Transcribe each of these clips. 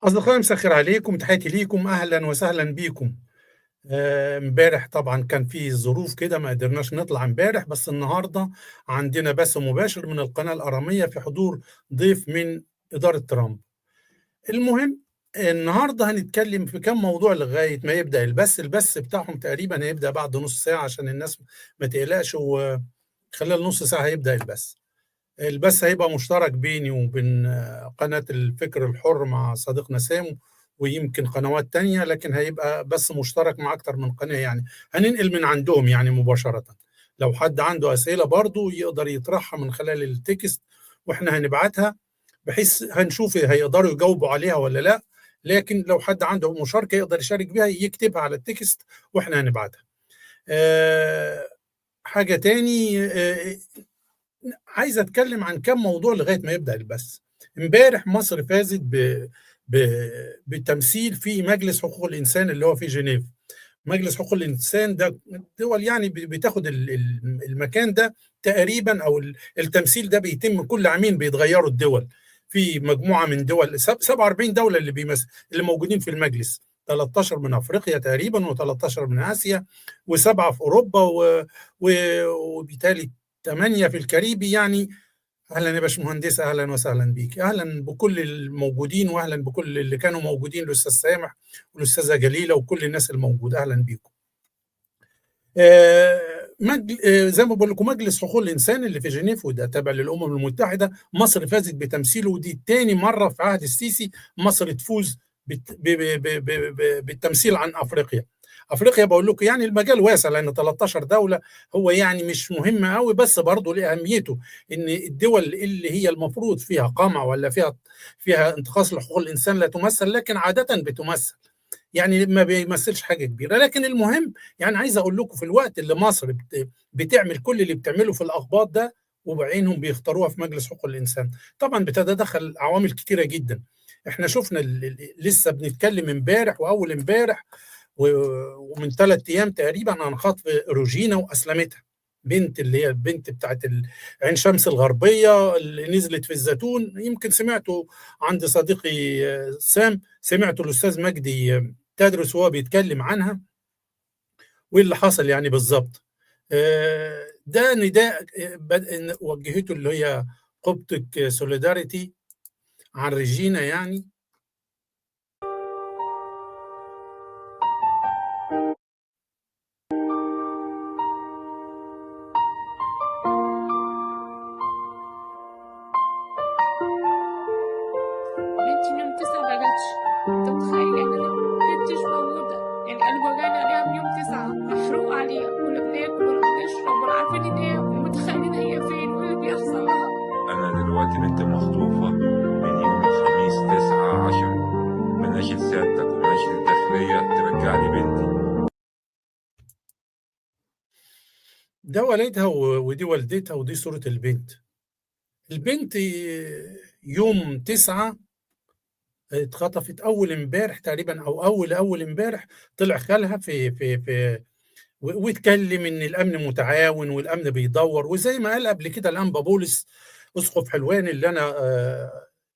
أصدقائي مساء الخير عليكم، تحياتي ليكم، أهلًا وسهلًا بيكم. امبارح طبعًا كان في ظروف كده ما قدرناش نطلع امبارح، بس النهارده عندنا بث مباشر من القناة الآرامية في حضور ضيف من إدارة ترامب. المهم النهارده هنتكلم في كام موضوع لغاية ما يبدأ البث بتاعهم تقريبًا هيبدأ بعد نُص ساعة عشان الناس ما تقلقش، وخلال نُص ساعة هيبدأ البث. البث هيبقى مشترك بيني وبين قناة الفكر الحر مع صديقنا سام، ويمكن قنوات تانية، لكن هيبقى بث مشترك مع أكتر من قناة يعني، هننقل من عندهم يعني مباشرة. لو حد عنده أسئلة برضه يقدر يطرحها من خلال التكست وإحنا هنبعتها، بحيث هنشوف هيقدروا يجاوبوا عليها والّا لأ، لكن لو حد عنده مشاركة يقدر يشارك بيها يكتبها على التكست وإحنا هنبعتها. آآ حاجة تاني عايز اتكلم عن كام موضوع لغايه ما يبدا البث. امبارح مصر فازت ب... بتمثيل في مجلس حقوق الانسان اللي هو في جنيف. مجلس حقوق الانسان ده دول يعني بتاخد المكان ده تقريبا، او التمثيل ده بيتم كل عامين، بيتغيروا الدول. في مجموعه من دول 47 دوله اللي موجودين في المجلس، 13 من افريقيا تقريبا و13 من اسيا وسبعه في اوروبا وبالتالي 8 في الكاريبي يعني. اهلا يا باشمهندسه، اهلا وسهلا بيك، اهلا بكل الموجودين، واهلا بكل اللي كانوا موجودين، الاستاذ سامح والاستاذه جليله وكل الناس الموجوده، اهلا بيكم. زي ما بقول لكم مجلس حقوق الانسان اللي في جنيف وده تابع للامم المتحده، مصر فازت بتمثيله، ودي تاني مره في عهد السيسي مصر تفوز بالتمثيل عن افريقيا. افريقيا بقول لكم يعني المجال واسع لان 13 دوله، هو يعني مش مهم قوي، بس برضه لاهميته ان الدول اللي هي المفروض فيها قمع ولا فيها انتقاص لحقوق الانسان لا تمثل، لكن عاده بتمثل، يعني ما بيمثلش حاجه كبيره. لكن المهم يعني عايز اقول لكم في الوقت اللي مصر بتعمل كل اللي بتعمله في الاقباط ده، وبعينهم بيختاروها في مجلس حقوق الانسان، طبعا بتتدخل عوامل كتيره جدا. احنا شفنا لسه بنتكلم امبارح واول امبارح ومن 3 ايام تقريبا عن خطف روجينا واسلمتها، بنت اللي هي البنت بتاعت عين شمس الغربيه اللي نزلت في الزيتون. يمكن سمعتوا عند صديقي سام، سمعتوا الاستاذ مجدي تدرس وهو بيتكلم عنها وايه اللي حصل يعني بالظبط. ده نداء وجهته اللي هي قبطك سوليداريتي عن ريجينا يعني. بنتي من يوم 9 ما جاتش. انت متخيل يعني بنتي مش موجودة، يعني قلبي وجعني عليها من يوم 9، محروق عليها، ولا بناكل ولا بنشرب ولا عارفين ان هي، متخيلين هي فين وايه اللي بيحصل لها. أنا دلوقتي بنتي مخطوفة من يوم الخميس 9/10، بناشد سيادتك وبناشد الداخلية ترجع لي بنتي. ده والدها ودي والدتها ودي صورة البنت. البنت يوم 9 اتخطفت، أول امبارح تقريبا أو أول امبارح طلع خالها في واتكلم إن الأمن متعاون والأمن بيدور، وزي ما قال قبل كده الأنبا بولس أسقف حلوان اللي أنا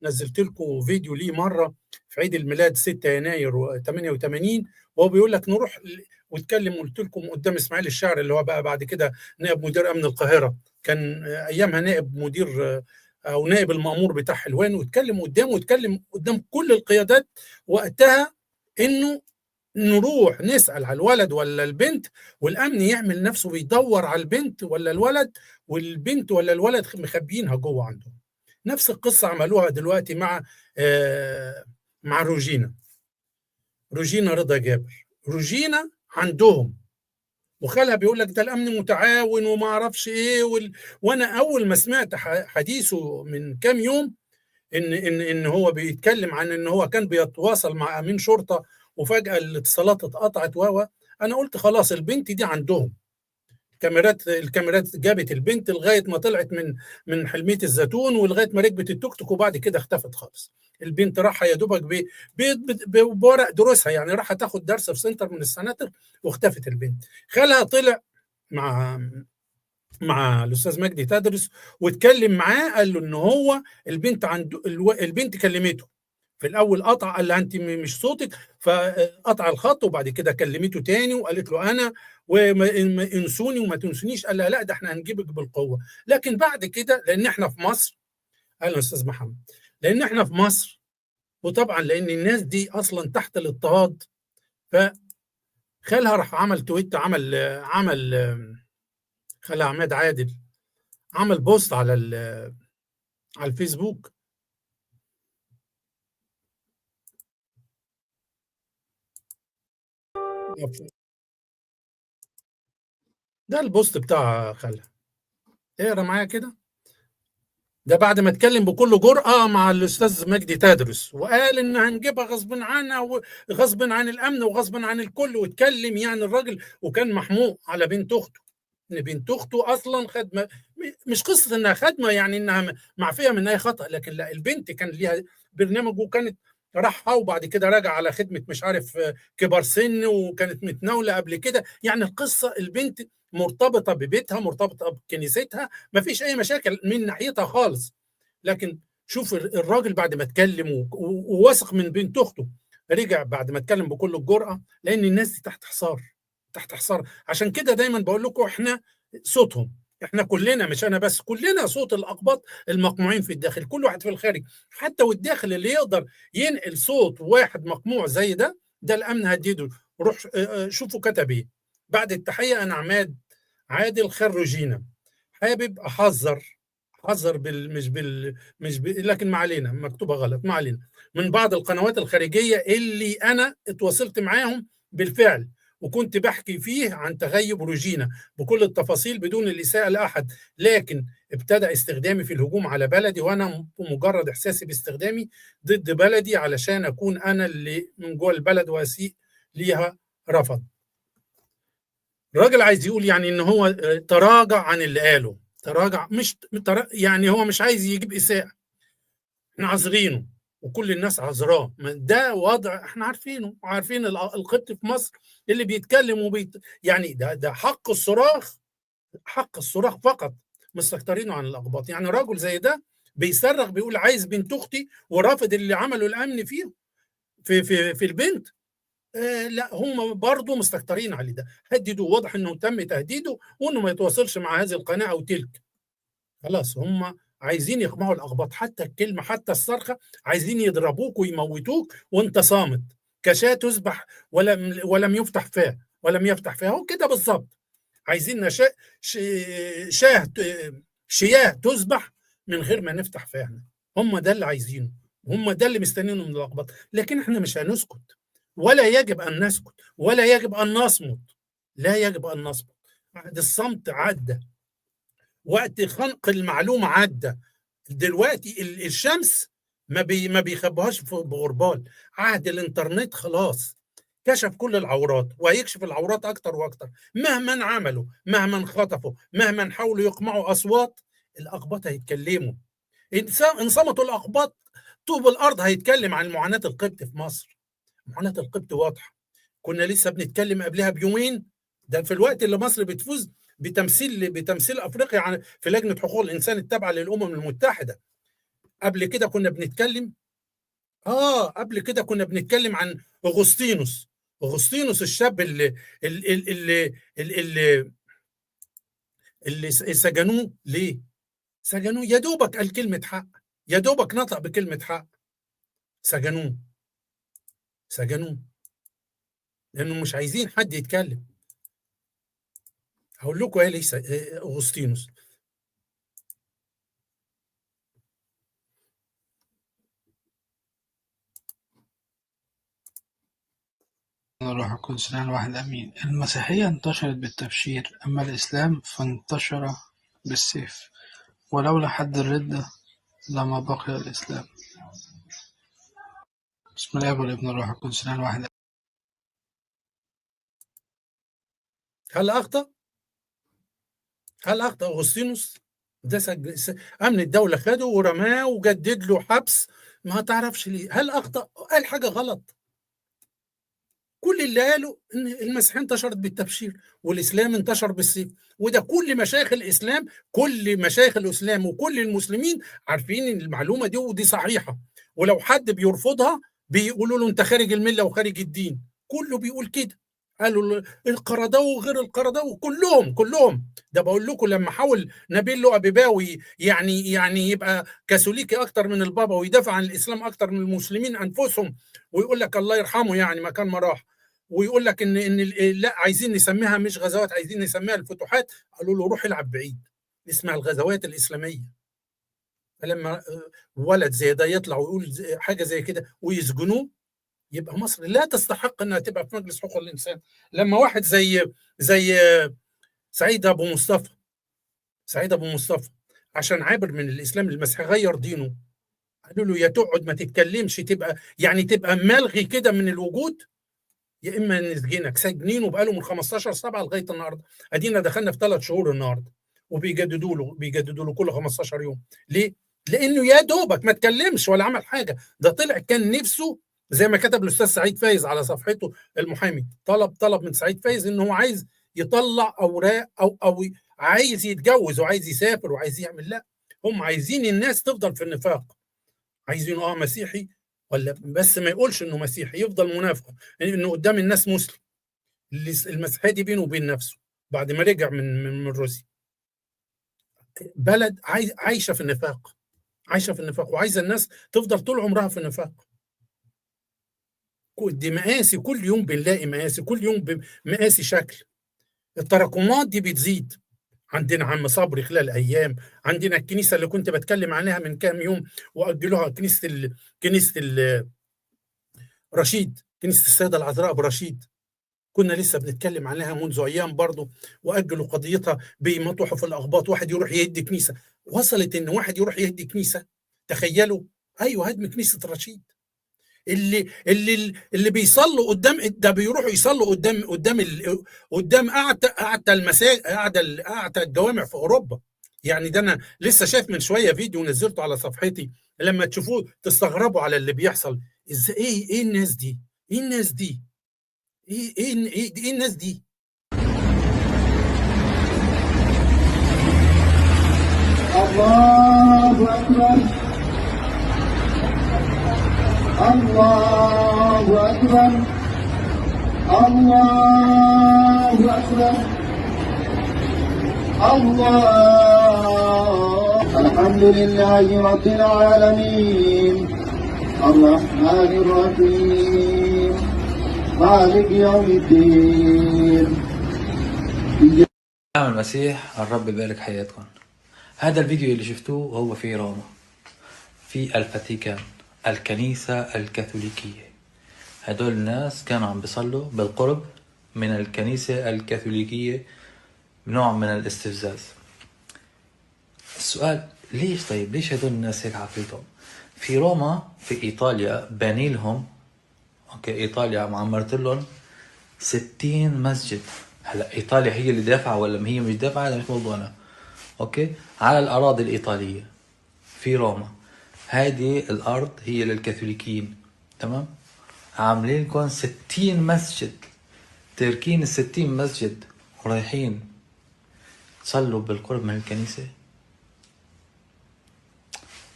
نزلت لكم فيديو ليه مرة في عيد الميلاد 6 يناير 88، وهو بيقول لك نروح واتكلم، قلت لكم قدام إسماعيل الشاعر اللي هو بقى بعد كده نائب مدير أمن القاهرة، كان أيامها نائب مدير أو نائب المأمور بتاع حلوان، واتكلم قدامه واتكلم قدام كل القيادات وقتها إنه نروح نسأل على الولد ولا البنت، والأمن يعمل نفسه بيدور على البنت ولا الولد، والبنت ولا الولد مخبيينها جوه عندهم. نفس القصة عملوها دلوقتي مع روجينا رضا جابر. روجينا عندهم وخالها بيقول لك ده الامن متعاون وما اعرفش ايه وانا اول ما سمعت حديثه من كام يوم ان هو بيتكلم عن ان هو كان بيتواصل مع امين شرطه وفجاه الاتصالات اتقطعت انا قلت خلاص البنت دي عندهم. الكاميرات جابت البنت لغايه ما طلعت من حلميه الزيتون ولغايه ما ركبت التوك توك، وبعد كده اختفت خالص. البنت راحه يا دوبك بورق دروسها، يعني راحه تاخد درس في سنتر من السناتر واختفت البنت. خالها طلع مع الاستاذ مجدي تدرس واتكلم معاه، قال له ان هو البنت عنده البنت كلمته في الاول قطع، قال لها انت مش صوتك، فقطع الخط، وبعد كده كلمته تاني وقالت له انا، وانسوني وما تنسونيش، قال لها لا ده احنا هنجيبك بالقوه. لكن بعد كده لان احنا في مصر، قال له استاذ محمد، لان احنا في مصر، وطبعا لان الناس دي اصلا تحت الاضطهاد، فخالها راح عمل تويت، عمل خالها عماد عادل عمل بوست على الفيسبوك. ده البوست بتاع خالها، اقرا معايا كده. ده بعد ما اتكلم بكل جرأة مع الأستاذ مجدي تدرس، وقال إن هنجيبها غصب عنها وغصب عن الأمن وغصب عن الكل، واتكلم يعني الراجل، وكان محموق على بنت أخته، إن بنت أخته أصلا خدمة، مش قصة إنها خدمة يعني إنها معفية من أي خطأ، لكن لا، البنت كان ليها برنامج، وكانت راحها وبعد كده راجع على خدمة مش عارف كبار سن، وكانت متناولة قبل كده، يعني القصة البنت مرتبطة ببيتها، مرتبطة بكنيستها، ما فيش أي مشاكل من ناحيتها خالص. لكن شوف الراجل بعد ما اتكلم وواثق من بنت أخته، رجع بعد ما اتكلم بكل الجرأة، لأن الناس دي تحت حصار، تحت حصار. عشان كده دايما بقول لكم احنا صوتهم، احنا كلنا، مش انا بس، كلنا صوت الاقباط المقموعين في الداخل، كل واحد في الخارج حتى، والداخل اللي يقدر ينقل صوت واحد مقموع زي ده الامن هديده. روح شوفوا كتب ايه. بعد التحيه، انا عماد عادل خرجينا، حابب احذر لكن ما علينا، مكتوبه غلط، ما علينا، من بعض القنوات الخارجيه اللي انا اتواصلت معاهم بالفعل، وكنت بحكي فيه عن تغيب روجينا بكل التفاصيل بدون الإساءة لأحد، لكن ابتدأ استخدامي في الهجوم على بلدي، وأنا بمجرد إحساسي باستخدامي ضد بلدي علشان أكون أنا اللي من جوه البلد وأسيء ليها، رفض. الراجل عايز يقول يعني إن هو تراجع عن اللي قاله، تراجع، مش يعني هو مش عايز يجيب إساءة، احنا عذرينه وكل الناس عذراه، ده وضع احنا عارفينه، وعارفين القبط في مصر اللي بيتكلم يعني ده حق الصراخ، حق الصراخ فقط، مستكترينه عن الاقباط. يعني راجل زي ده بيصرخ بيقول عايز بنت اختي، ورافض اللي عمله الامن فيه في البنت. لا، هم برضه مستكترين عليه، ده هددوا، واضح انه تم تهديده وانه ما يتواصلش مع هذه القناه او تلك. خلاص، هم عايزين يقمعوا الاقباط، حتى الكلمه، حتى الصرخه، عايزين يضربوك ويموتوك وانت صامت كشاة تذبح ولم يفتح فيها، هو كده بالظبط. عايزين شاه شياه تذبح من غير ما نفتح فيها، هم ده اللي عايزينه، هم ده اللي مستنينه من الاقباط. لكن احنا مش هنسكت، ولا يجب ان نسكت، ولا يجب ان نصمت، لا يجب ان نصمت. عهد الصمت عدى، وقت خنق المعلومة عدى، دلوقتي الشمس ما بيخبوهاش بغربال. عهد الانترنت خلاص كشف كل العورات، وهيكشف العورات اكتر واكتر، مهما عملوا، مهما خطفوا، مهما حاولوا يقمعوا اصوات، الاقباط هيتكلموا. ان صمتوا الاقباط، طوب الارض هيتكلم عن معاناة القبط في مصر. معاناة القبط واضحة، كنا لسه بنتكلم قبلها بيومين، ده في الوقت اللي مصر بتفوز بتمثيل افريقيا في لجنه حقوق الانسان التابعه للامم المتحده. قبل كده كنا بنتكلم عن اغسطينوس الشاب اللي, اللي سجنوه ليه؟ سجنوه يا دوبك قال كلمه حق، يا دوبك نطق بكلمه حق، سجنوه لانه مش عايزين حد يتكلم. هقول لكم ايه ليس اغسطينوس. الروح القدس الآن واحد أمين. المسيحية انتشرت بالتبشير، أما الإسلام فانتشر بالسيف، ولولا حد الردة لما بقي الإسلام. بسم الله والابن والروح القدس الآن واحد أمين. هل اخطا اغسطينوس؟ ده امن الدوله خده ورماه وجدد له حبس، ما تعرفش ليه. هل اخطا؟ قال حاجه غلط؟ كل اللي قالوا ان المسيحيه انتشرت بالتبشير والاسلام انتشر بالسيف، وده كل مشايخ الاسلام، كل مشايخ الاسلام وكل المسلمين عارفين ان المعلومه دي ودي صحيحه، ولو حد بيرفضها بيقولوا له انت خارج المله وخارج الدين، كله بيقول كده. قالوا القرضاوي وغير القرضاوي كلهم ده بقول لكم لما حاول نبيل له ابيباوي يعني يبقى كاثوليكي اكتر من البابا ويدافع عن الاسلام اكتر من المسلمين انفسهم، ويقول لك الله يرحمه يعني مكان ما راح، ويقول لك ان لا عايزين نسميها مش غزوات، عايزين نسميها الفتوحات، قالوا له روح العب بعيد اسمها الغزوات الاسلاميه. فلما ولد زي ده يطلع ويقول حاجه زي كده ويسجنوه، يبقى مصر لا تستحق انها تبقى في مجلس حقوق الانسان. لما واحد زي سعيد ابو مصطفى عشان عابر من الاسلام للمسيحيه غير دينه، قالوا له يا تقعد ما تتكلمش، تبقى ملغي كده من الوجود، يا اما نسجنك. ساجنينه بقاله من 15/7 لغايه النهارده، ادينا دخلنا في 3 شهور النهارده، وبيجددوا له كل 15 يوم. ليه؟ لانه يا دوبك ما اتكلمش ولا عمل حاجه، ده طلع كان نفسه زي ما كتب الاستاذ سعيد فايز على صفحته المحامي، طلب من سعيد فايز ان هو عايز يطلع اوراق او عايز يتجوز وعايز يسافر وعايز يعمل. لا، هم عايزين الناس تفضل في النفاق، عايزينه مسيحي ولا بس ما يقولش انه مسيحي، يفضل منافق انه قدام الناس مسلم. المسيحيه دي بينه وبين نفسه بعد ما رجع من روسيا. بلد عايشه في النفاق، وعايزه الناس تفضل طول عمرها في النفاق. دي مقاسي، كل يوم بنلاقي مقاسي، كل يوم مقاسي شكل. التراكمات دي بتزيد. عندنا عم صبري خلال ايام، عندنا الكنيسه اللي كنت بتكلم عليها من كام يوم واجلوها، كنيسه رشيد، كنيسه السيده العذراء برشيد، كنا لسه بنتكلم عليها منذ ايام برضه، واجلوا قضيتها بمطوحه في الاخباط، واحد يروح يهدي كنيسه. وصلت ان واحد يروح يهدي كنيسه، تخيلوا. ايوه، هدم كنيسه رشيد. اللي بيصلوا قدام ده بيروحوا يصلوا قدام اعتى المساجد، اعتى الجوامع في اوروبا. يعني ده انا لسه شايف من شويه فيديو نزلته على صفحتي، لما تشوفوه تستغربوا على اللي بيحصل. ازاي؟ ايه الناس دي؟ ايه الناس دي؟ ايه الناس دي؟ الله أكبر، الله أكبر، الله أكبر، الله. الحمد لله رب العالمين، الرحمن الرحيم، مالك يوم الدين. سلام المسيح، الرب يبارك حياتكم. هذا الفيديو اللي شفتوه هو في روما، في الفاتيكان، الكنيسة الكاثوليكية. هدول الناس كانوا عم بيصلوا بالقرب من الكنيسة الكاثوليكية بنوع من الاستفزاز. السؤال ليش؟ طيب ليش هدول الناس هيك عقليتهم؟ في روما في إيطاليا بانيلهم، إيطاليا معمرت لهم 60 مسجد. هلا إيطاليا هي اللي دافعة ولا هي مش دافعة؟ هذا مش موضوعنا. على الأراضي الإيطالية في روما، هذه الأرض هي للكاثوليكيين، تمام؟ عاملين لكم 60 مسجد، تركين 60 مسجد ورايحين تصلوا بالقرب من الكنيسة.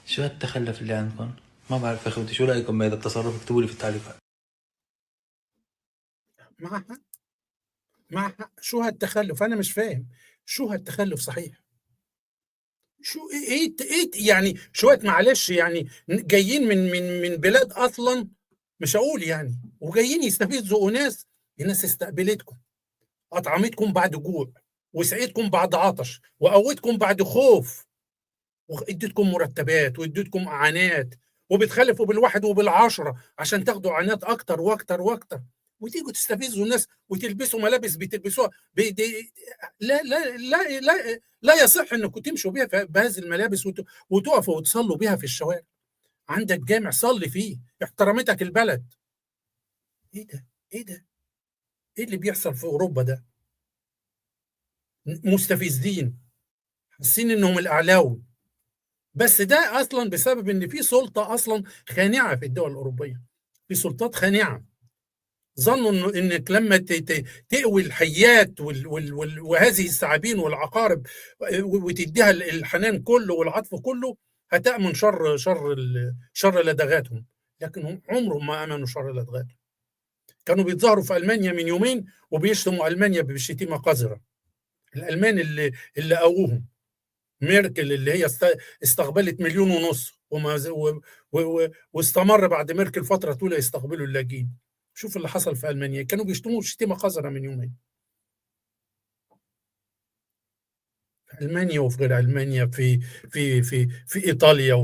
شو هالتخلف اللي عندكم؟ ما بعرف يا اخوتي، شو رايكم بهذا التصرف؟ اكتبوا لي في التعليقات. مع حق. شو هالتخلف؟ انا مش فاهم شو هالتخلف صحيح. شو ايه يعني شويه، معلش يعني جايين من بلاد اصلا مش هقول يعني، وجايين يستفزوا الناس استقبلتكم، اطعمتكم بعد جوع، وسقيتكم بعد عطش، وقوتكم بعد خوف، واديتكم مرتبات واديتكم اعانات، وبتخلفوا بالواحد وبالعشرة عشان تاخدوا اعانات اكتر واكتر واكتر، وتيجوا تستفزوا الناس وتلبسوا ملابس بتلبسوها لا لا لا لا لا يصح انكم تمشوا بيها بهذه الملابس وتقفوا وتصلوا بيها في الشوارع. عندك جامع صلي فيه، احترمتك البلد. ايه ده؟ ايه ده؟ ايه اللي بيحصل في اوروبا ده؟ مستفزين، حاسين انهم الاعلاوي، بس ده اصلا بسبب ان في سلطه اصلا خانعه في الدول الاوروبيه، في سلطات خانعه ظنوا انك لما تقوي الحيات وهذه الثعابين والعقارب وتديها الحنان كله والعطف كله هتأمن شر لدغاتهم، لكن هم عمرهم ما امنوا شر لدغاتهم. كانوا بيتظاهروا في المانيا من يومين وبيشتموا المانيا بشتيمه قذره. الالمان اللي قووهم ميركل اللي هي استقبلت 1.5 مليون واستمر بعد ميركل فتره طويله يستقبلوا اللاجئين. شوف اللي حصل في المانيا، كانوا بيشتموا شتيمه قذره من يومين. في المانيا وفي غير المانيا، في ايطاليا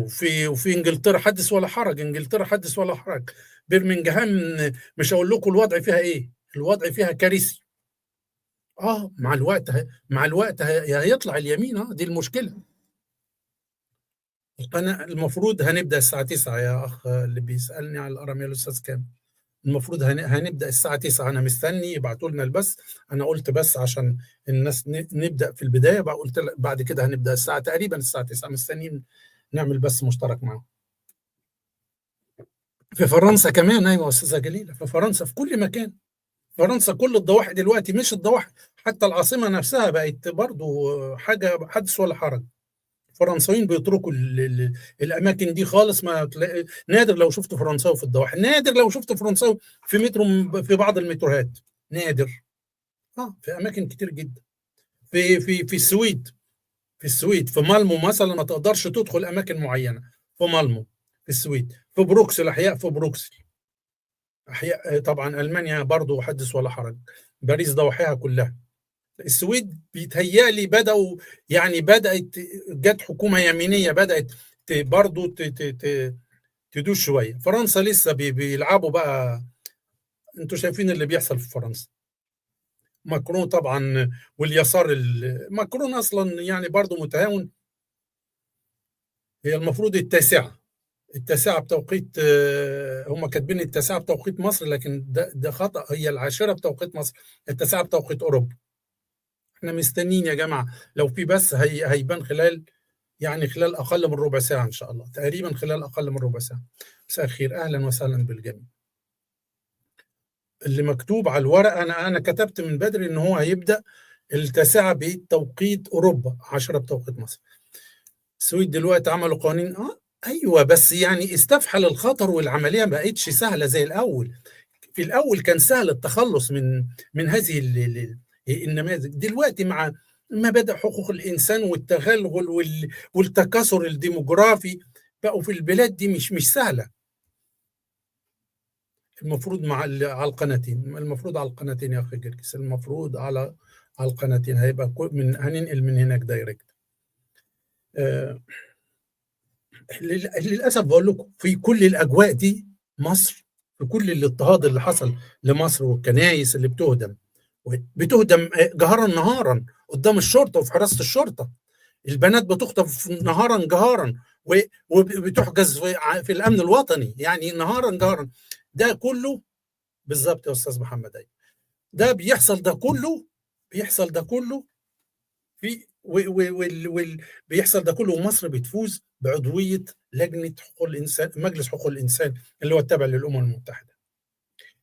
وفي انجلترا حدث ولا حرج. انجلترا حدث ولا حرج. برمنجهام مش هقول لكم الوضع فيها ايه، الوضع فيها كارثي. مع الوقت هيطلع اليمين. دي المشكله. القناه المفروض هنبدا الساعه 9 يا اخ اللي بيسالني على الاراميه الاستاذ كامل. المفروض هنبدا الساعه 9. انا مستني يبعتوا لنا البث. انا قلت بس عشان الناس نبدا في البدايه، بقى قلت بعد كده هنبدا الساعه تقريبا الساعه 9. مستنيين نعمل بث مشترك معاهم. في فرنسا كمان. ايوه استاذه جليله، في فرنسا في كل مكان. فرنسا كل الضواحي دلوقتي، مش الضواحي، حتى العاصمه نفسها بقت برضو حاجه حدث ولا حرج. الفرنساويين بيتركوا الاماكن دي خالص. ما تلاقي، نادر لو شفت فرنساوي في الضواحي، نادر لو شفت فرنساوي في مترو، في بعض المتروهات، نادر. في اماكن كتير جدا. في السويد، في مالمو مثلا ما تقدرش تدخل اماكن معينه في مالمو في السويد. في بروكسل، احياء في بروكسل، احياء طبعا. المانيا برضو حدث ولا حرج. باريس ضواحيها كلها. السويد بيتهيألي بدأت جت حكومة يمينية، بدأت برضو تدوش شوية. فرنسا لسه بيلعبوا بقى. انتوا شايفين اللي بيحصل في فرنسا. ماكرون طبعا واليسار. ماكرون اصلا برضو متهاون. هي المفروض التاسعة بتوقيت، هم كاتبين التاسعة بتوقيت مصر، لكن ده خطأ. هي 10 بتوقيت مصر، التاسعة بتوقيت أوروبا. احنا مستنيين يا جماعة. لو في بس هيبان خلال أقل من ربع ساعة إن شاء الله، تقريبا خلال أقل من ربع ساعة. مساء الخير، أهلا وسهلا بالجميع. اللي مكتوب على الورق، أنا كتبت من بدري إن هو هيبدأ التاسعة بتوقيت أوروبا، 10 بتوقيت مصر. السويد دلوقتي عملوا قوانين. أيوة، بس استفحل الخطر، والعملية ما بقتش سهلة زي الأول. في الأول كان سهل التخلص من هذه النماذج. دلوقتي مع مبادئ حقوق الإنسان والتغلغل والتكاثر الديموغرافي، بقوا في البلاد دي مش سهلة. المفروض على القناتين، يا أخي جرجس، المفروض على القناتين. هيبقى هننقل من هناك دايركت. للأسف بقول لكم، في كل الأجواء دي مصر، في كل الاضطهاد اللي حصل لمصر والكنائس اللي بتهدم جهرا نهارا قدام الشرطة وفي حراسة الشرطة. البنات بتخطف نهارا جهارا وبتحجز في الأمن الوطني، نهارا جهارا. ده كله بالظبط يا أستاذ محمد. ده بيحصل ده كله في بيحصل ده كله، ومصر بتفوز بعضوية لجنة حقوق الإنسان، مجلس حقوق الإنسان اللي هو التابع للأمم المتحدة.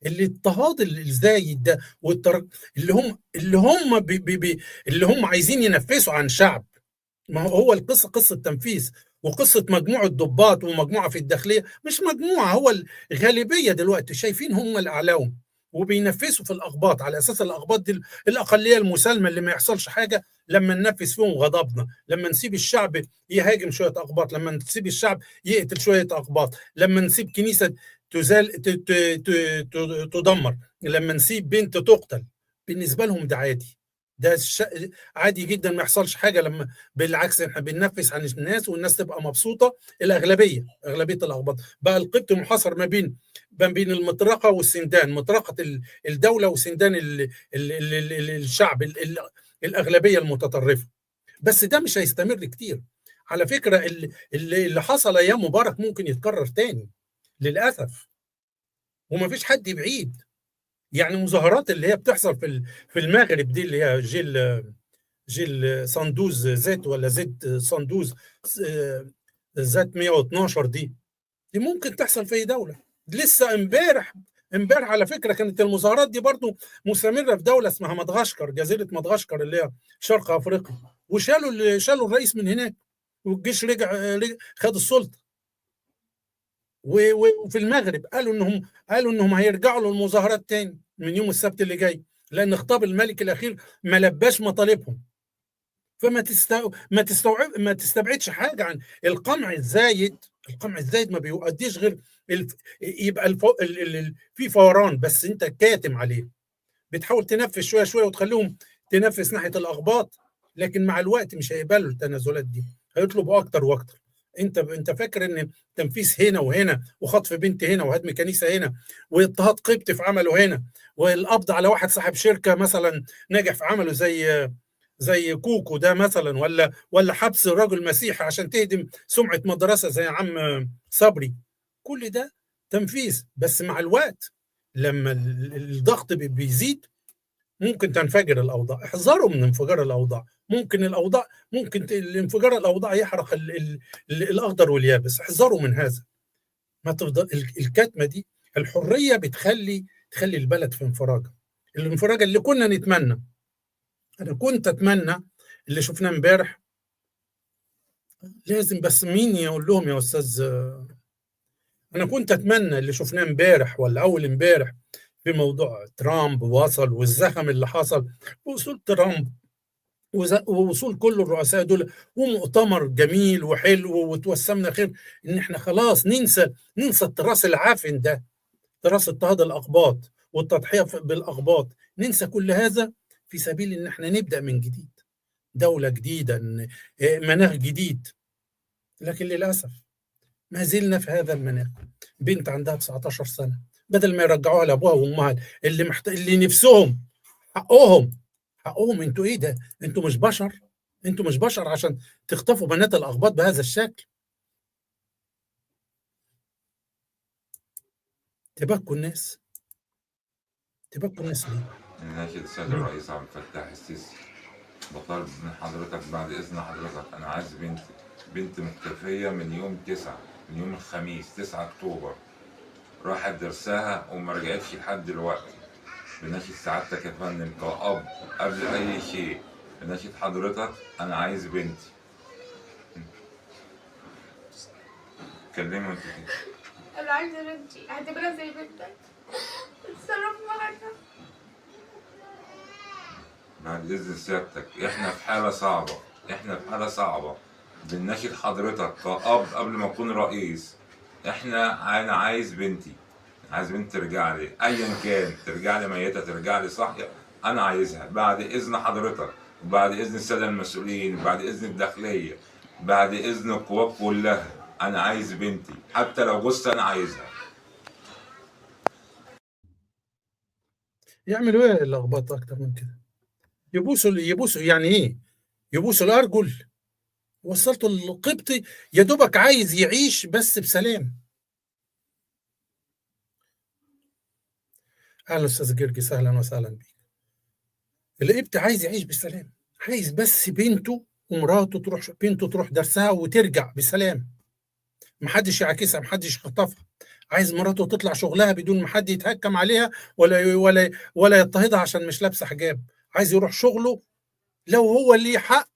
الاضطهاد الزايد ده اللي هم عايزين ينفسوا عن شعب. ما هو القصة قصة تنفيذ، وقصة مجموعة ضباط ومجموعة في الداخلية. مش مجموعة، هو الغالبية دلوقتي شايفين هم الأعلام، وبينفسوا في الأقباط على أساس الأقباط دي الأقلية المسالمة اللي ما يحصلش حاجة لما ننفس فيهم غضبنا، لما نسيب الشعب يهاجم شوية أقباط، لما نسيب الشعب يقتل شوية أقباط، لما نسيب كنيسة تدمر، لما نسيب بنت تقتل. بالنسبة لهم ده عادي. ده عادي جدا، ما يحصلش حاجه. لما بالعكس احنا بننفس عن الناس والناس تبقى مبسوطه. اغلبيه الاقباط بقى القبط محاصر ما بين المطرقه والسندان، مطرقه الدوله وسندان الشعب، الاغلبيه المتطرفه. بس ده مش هيستمر كتير على فكره. اللي حصل ايام مبارك ممكن يتكرر تاني للاسف، ومفيش حد بعيد. مظاهرات اللي هي بتحصل في المغرب دي، اللي هي جيل صندوز زيت، ولا زيت صندوز ذات 112 دي ممكن تحصل في اي دوله. لسه امبارح امبارح على فكره كانت المظاهرات دي برضو مستمره في دوله اسمها مدغشقر، جزيره مدغشقر اللي هي شرق افريقيا، شالوا الرئيس من هناك، والجيش رجع خد السلطه. وفي المغرب قالوا انهم هيرجعوا للمظاهرات تاني من يوم السبت اللي جاي، لان خطاب الملك الاخير ما لباش مطالبهم. فما ما تستبعدش حاجه عن القمع الزايد. القمع الزايد ما بيؤديش غير يبقى في فوران، بس انت كاتم عليه، بتحاول تنفس شويه شويه وتخليهم تنفس ناحيه الاغباط، لكن مع الوقت مش هيقبلوا التنازلات دي، هيطلبوا اكتر واكتر. انت فاكر ان تنفيذ هنا وهنا، وخطف بنت هنا، وهدم كنيسه هنا، واضطهاد قبط في عمله هنا، والقبض على واحد صاحب شركه مثلا ناجح في عمله زي كوكو ده مثلا، ولا حبس رجل مسيحي عشان تهدم سمعه مدرسه زي عم صبري، كل ده تنفيذ. بس مع الوقت لما الضغط بيزيد ممكن تنفجر الاوضاع. احذروا من انفجار الاوضاع، ممكن الانفجار الاوضاع يحرق الاخضر واليابس، احذروا من هذا. ما تفضل الكتمه دي. الحريه تخلي البلد في انفراجه، الانفراجه اللي كنا نتمنى. انا كنت اتمنى اللي شفناه امبارح، لازم بس مين يقول لهم يا استاذ؟ انا كنت اتمنى اللي شفناه امبارح ولا اول امبارح في موضوع ترامب وصل، والزخم اللي حصل، وصول ترامب ووصول كل الرؤساء دول، ومؤتمر جميل وحلو وتوسمنا خير، ان احنا خلاص ننسى التراث العافن ده، تراث اضطهاد الاقباط والتضحيه بالاقباط، ننسى كل هذا في سبيل ان احنا نبدا من جديد، دوله جديده، مناخ جديد. لكن للاسف ما زلنا في هذا المناخ. بنت عندها 19 سنه بدل ما يرجعوها لابوها وامها اللي نفسهم، حقهم. انتوا ايه ده؟ انتوا مش بشر عشان تخطفوا بنات الاقباط بهذا الشكل. تبكوا الناس ليه؟ ناشد السيد الرئيس عبد الفتاح السيسي، بطالب من حضرتك بعد إذن حضرتك، أنا عايز بنت مختفية من يوم 9، من يوم الخميس 9 أكتوبر، راحت درسها وما رجعتش لحد دلوقتي. بناشد سعادتك يا فندم كأب قبل أي شيء، بناشد حضرتك أنا عايز بنتي. كلمي وأنت كده. انا عايزه بنتي، اعتبرها زي بنتك، اتصرف معاها. بعد إذن سيادتك إحنا في حالة صعبة، بنناشد حضرتك كأب قبل ما أكون رئيس. أنا عايز بنتي ترجع لي، أيا كان، ترجع لي ميتة ترجع لي صاحية، أنا عايزها بعد إذن حضرتك، وبعد إذن السادة المسؤولين، وبعد إذن الداخلية، بعد إذن القوات كلها. أنا عايز بنتي حتى لو جثة، أنا عايزها. يعملوا ايه اللخبطه اكتر من كده؟ يبوسوا يعني ايه؟ يبوسوا الارجل؟ وصلتوا القبطي يا دوبك عايز يعيش بس بسلام. اهلا استاذ جرجس، اهلا وسهلا بيك. القبطي عايز يعيش بسلام، عايز بس بنته ومراته بنته تروح درسها وترجع بسلام، محدش يعاكسها، محدش يخطفها. عايز مراته تطلع شغلها بدون ما حد يتهكم عليها ولا يضطهدها عشان مش لابسه حجاب. عايز يروح شغله لو هو اللي حق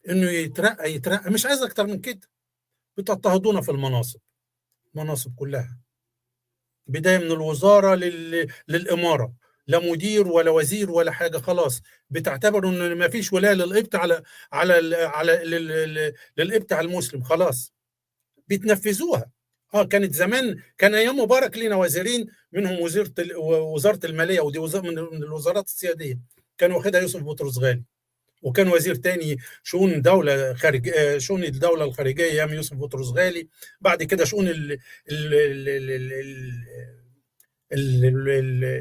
انه يترقى، مش عايز اكتر من كده. بتضطهدونا في المناصب كلها، بدايه من الوزاره للاماره، لا مدير ولا وزير ولا حاجه، خلاص بتعتبروا ان ما فيش ولايه للقبط للقبط على المسلم، خلاص بتنفذوها. كانت زمان، كان ايام مبارك لنا وزيرين، منهم وزاره الماليه، ودي من الوزارات السياديه، كان واخدها يوسف بطرس غالي. وكان وزير تاني شؤون شؤون الدوله الخارجيه ايام يوسف بطرس غالي. بعد كده شؤون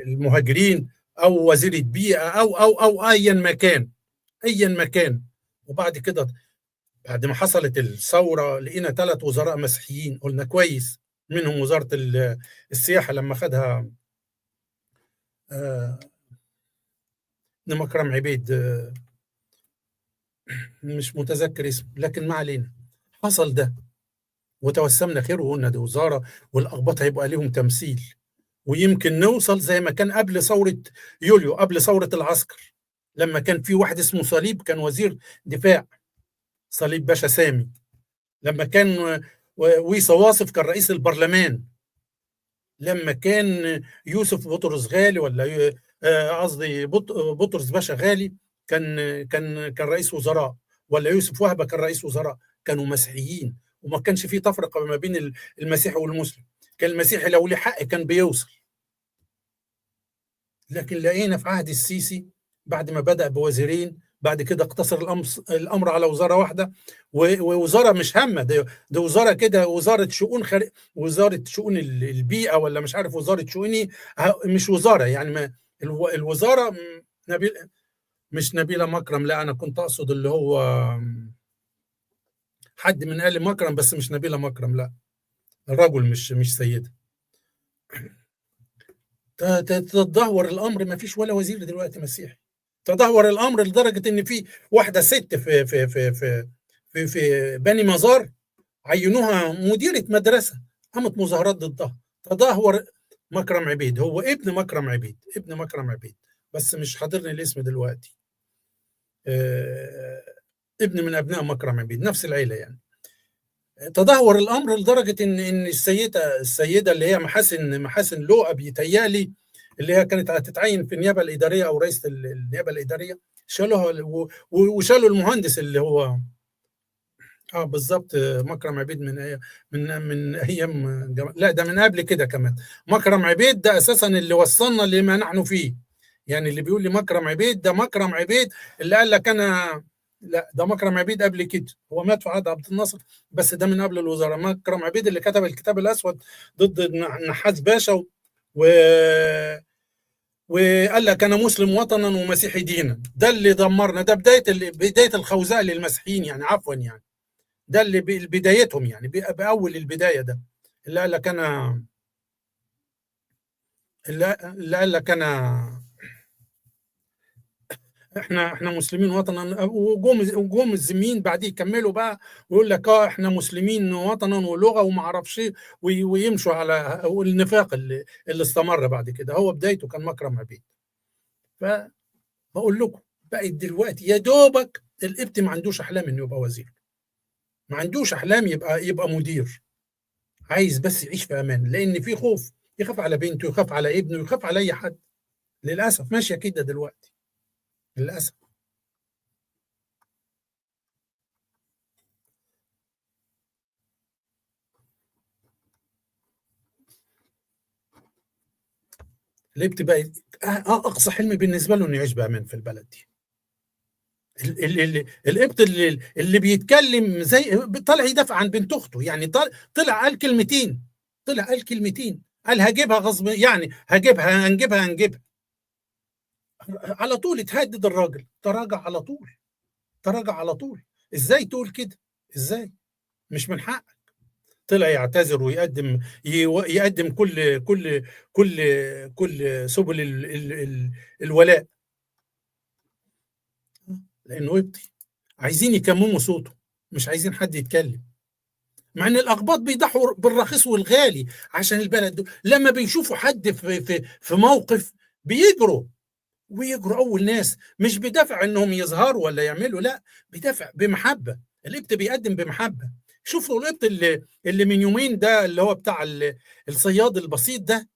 المهاجرين، او وزير البيئه، او ايا مكان. وبعد كده بعد ما حصلت الثوره لقينا 3 وزراء مسيحيين، قلنا كويس، منهم وزاره السياحه لما خدها مكرم عبيد، مش متذكر اسمه، لكن ما علينا. حصل ده وتوسمنا خير، وقلنا دي وزاره والاقباط هيبقى لهم تمثيل، ويمكن نوصل زي ما كان قبل ثورة يوليو، قبل ثورة العسكر، لما كان في واحد اسمه صليب كان وزير دفاع، صليب باشا سامي، لما كان ويصا واصف كان رئيس البرلمان، لما كان يوسف بطرس غالي ولا قصدي بطرس باشا غالي كان رئيس وزراء، ولا يوسف وهبة كان رئيس وزراء، كانوا مسيحيين وما كانش في تفرقة ما بين المسيحي والمسلم، كان المسيحي لو له حق كان بيوصل. لكن لقينا في عهد السيسي بعد ما بدأ بوزيرين، بعد كده اقتصر الامر على وزاره واحده، ووزاره مش هامه، ده وزاره كده، وزاره وزاره شؤون البيئه، ولا مش عارف وزاره شؤون ايه، مش وزاره يعني، ما الوزاره مش نبيله مكرم، لا انا كنت اقصد اللي هو حد من آل مكرم، بس مش نبيله مكرم، لا الرجل مش سيده. تدهور الامر، ما فيش ولا وزير دلوقتي مسيحي. تدهور الامر لدرجه ان في واحده ست في بني مزار عينوها مديره مدرسه، قامت مظاهرات ضدها. تدهور مكرم عبيد، هو ابن مكرم عبيد، ابن مكرم عبيد، بس مش حاضرني الاسم دلوقتي. ابن من ابناء مكرم عبيد، نفس العيله يعني. تدهور الامر لدرجه ان السيده اللي هي محاسن لؤى بيتهيألي، اللي هي كانت هتتعين في النيابه الاداريه او رئيسه النيابه الاداريه، شالوها وشالوا المهندس اللي هو بالظبط مكرم عبيد من ايام لا ده من قبل كده كمان. مكرم عبيد ده اساسا اللي وصلنا لما نحن فيه، يعني اللي بيقول لي مكرم عبيد ده مكرم عبيد اللي قال لك انا، لا ده مكرم عبيد قبل كده، هو مات في عهد عبد الناصر بس ده من قبل الوزاره. مكرم عبيد اللي كتب الكتاب الاسود ضد النحاس باشا وقال لك انا مسلم وطنا ومسيحي دينا، ده اللي دمرنا، ده بدايه الخوزاء للمسيحيين يعني، عفوا يعني، ده اللي بدايتهم يعني، باول البدايه، ده اللي قال لك انا، اللي قال لك انا احنا مسلمين وطنا، وجوم الذميين بعديه يكملوا بقى ويقول لك احنا مسلمين وطنا ولغه وما اعرفش ايه، ويمشوا على النفاق اللي استمر بعد كده. هو بدايته كان مكرم عبيد. فبقول لكم بقت دلوقتي يا دوبك القبط ما عندوش احلام انه يبقى وزير، ما عندوش احلام يبقى مدير، عايز بس يعيش في امان، لان في خوف، يخاف على بنته، يخاف على ابنه، يخاف على اي حد. للاسف ماشيه كده دلوقتي، للاسف. ليه بتبقى اقصى حلم بالنسبه له انه يعيش بامان في البلد دي. القبط اللي بيتكلم زي طالع يدافع عن بنت اخته، يعني طلع قال كلمتين، قال هجيبها غصب، يعني هنجيبها على طول اتهدد الراجل، تراجع على طول. ازاي تقول كده؟ ازاي؟ مش من حقك. طلع يعتذر ويقدم كل سبل الولاء، لانه يبطي، عايزين يكمموا صوته، مش عايزين حد يتكلم، مع ان الاقباط بيضحوا بالرخيص والغالي عشان البلد دول. لما بيشوفوا حد في موقف ويجروا اول ناس، مش بدافع انهم يظهروا ولا يعملوا، لا بدافع بمحبه. القبط بيقدم بمحبه. شوفوا القبط اللي من يومين ده، اللي هو بتاع الصياد البسيط ده،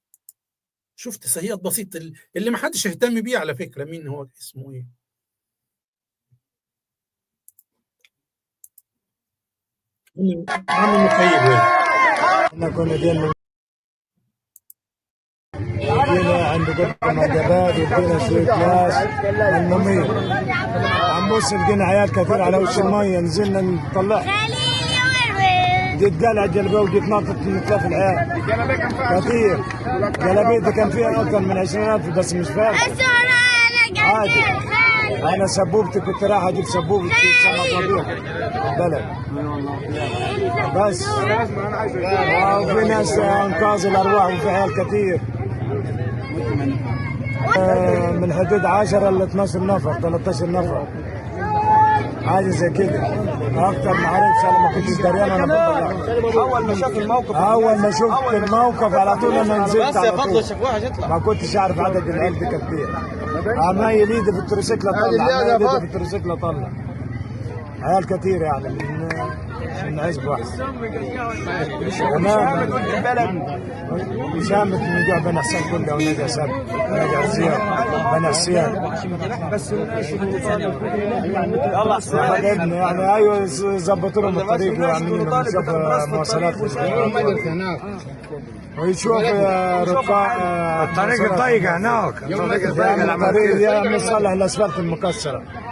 شفت صياد بسيط اللي ما حدش يهتم بيه على فكره، مين هو اسمه ايه؟ عم مخيل. احنا كنا جينا عند قطع منجبات ودينا شويه ناس منومين، عموس لقينا عيال كثير على وش الميه، نزلنا نطلعهم، جيت قلع جلبيه وجيت ناطط نطلع العيال كثير. جلبيتي كان فيها اكثر من 20,000 بس مش فاهم عادي. انا سبوبتي كنت رايح اجيب سبوبتي في سما طبيعي بلد بس، وفي ناس انقاذ الارواح وفي عيال كثير من حدود 10 ل 12 نفر 13 نفر. حاجه زي كده. اكتر ما عرفش، انا ما كنتش دريان. انا اول ما شاف الموقف اول ما شفت الموقف على طول انا نزلت بس على يا فضل طول. الشكواح يطلع. ما كنتش اعرف عدد العيال دي كانت ايه. عمايل ايدي في التروسيكل طلع، عمايل ايدي في التروسيكل طلع. عيال كتير يعني من عزب واحد. شامت من جوع بني حسين كله ونجا سب ونجا عزيان بني حسين. بس يعني ايوه ظبطوا لهم الطريق وعاملين لهم مواصلات ويشوف رفاق الطريق الضيق هناك. الطريق يا صالح الاسفلت المكسره.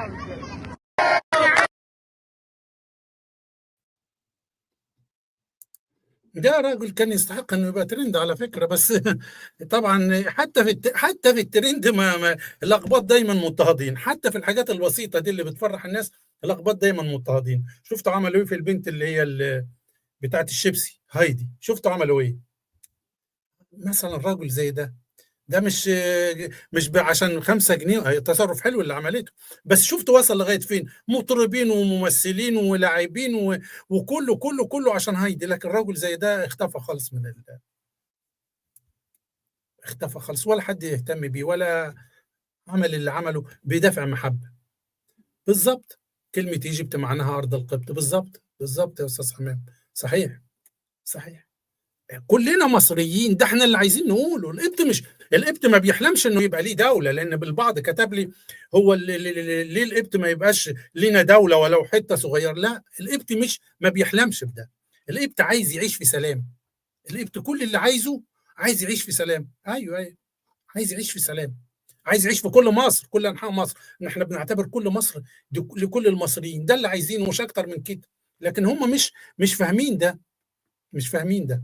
ده راجل كان يستحق انه يبقى ترند على فكره، بس طبعا حتى في الترند الاقباط دايما مضطهدين، حتى في الحاجات البسيطه دي اللي بتفرح الناس الاقباط دايما مضطهدين. شفتوا عملوا ايه في البنت اللي هي بتاعت الشيبسي هايدي؟ شفتوا عملوا ايه مثلا؟ راجل زي ده مش عشان 5 جنيه تصرف حلو اللي عملته، بس شفت وصل لغايه فين؟ مطربين وممثلين ولاعبين وكله كله كله عشان هايدي. لكن راجل زي ده اختفى خالص اختفى خالص، ولا حد يهتم بيه، ولا عمل اللي عمله بدافع محبه. بالظبط، كلمه ايجيبت معناها ارض القبط. بالظبط بالظبط يا استاذ حمام، صحيح صحيح. كلنا مصريين، ده احنا اللي عايزين نقوله. القبط ما بيحلمش انه يبقى ليه دوله، لان بالبعض كتب لي هو ليه القبط ما يبقاش لينا دوله ولو حته صغيره؟ لا، القبط مش ما بيحلمش بده. القبط عايز يعيش في سلام. القبط كل اللي عايز يعيش في سلام. ايوه ايوه، عايز يعيش في سلام، عايز يعيش في كل مصر، كل انحاء مصر. احنا بنعتبر كل مصر لكل المصريين، ده اللي عايزينه مش اكتر من كده. لكن هم مش فاهمين ده، مش فاهمين ده،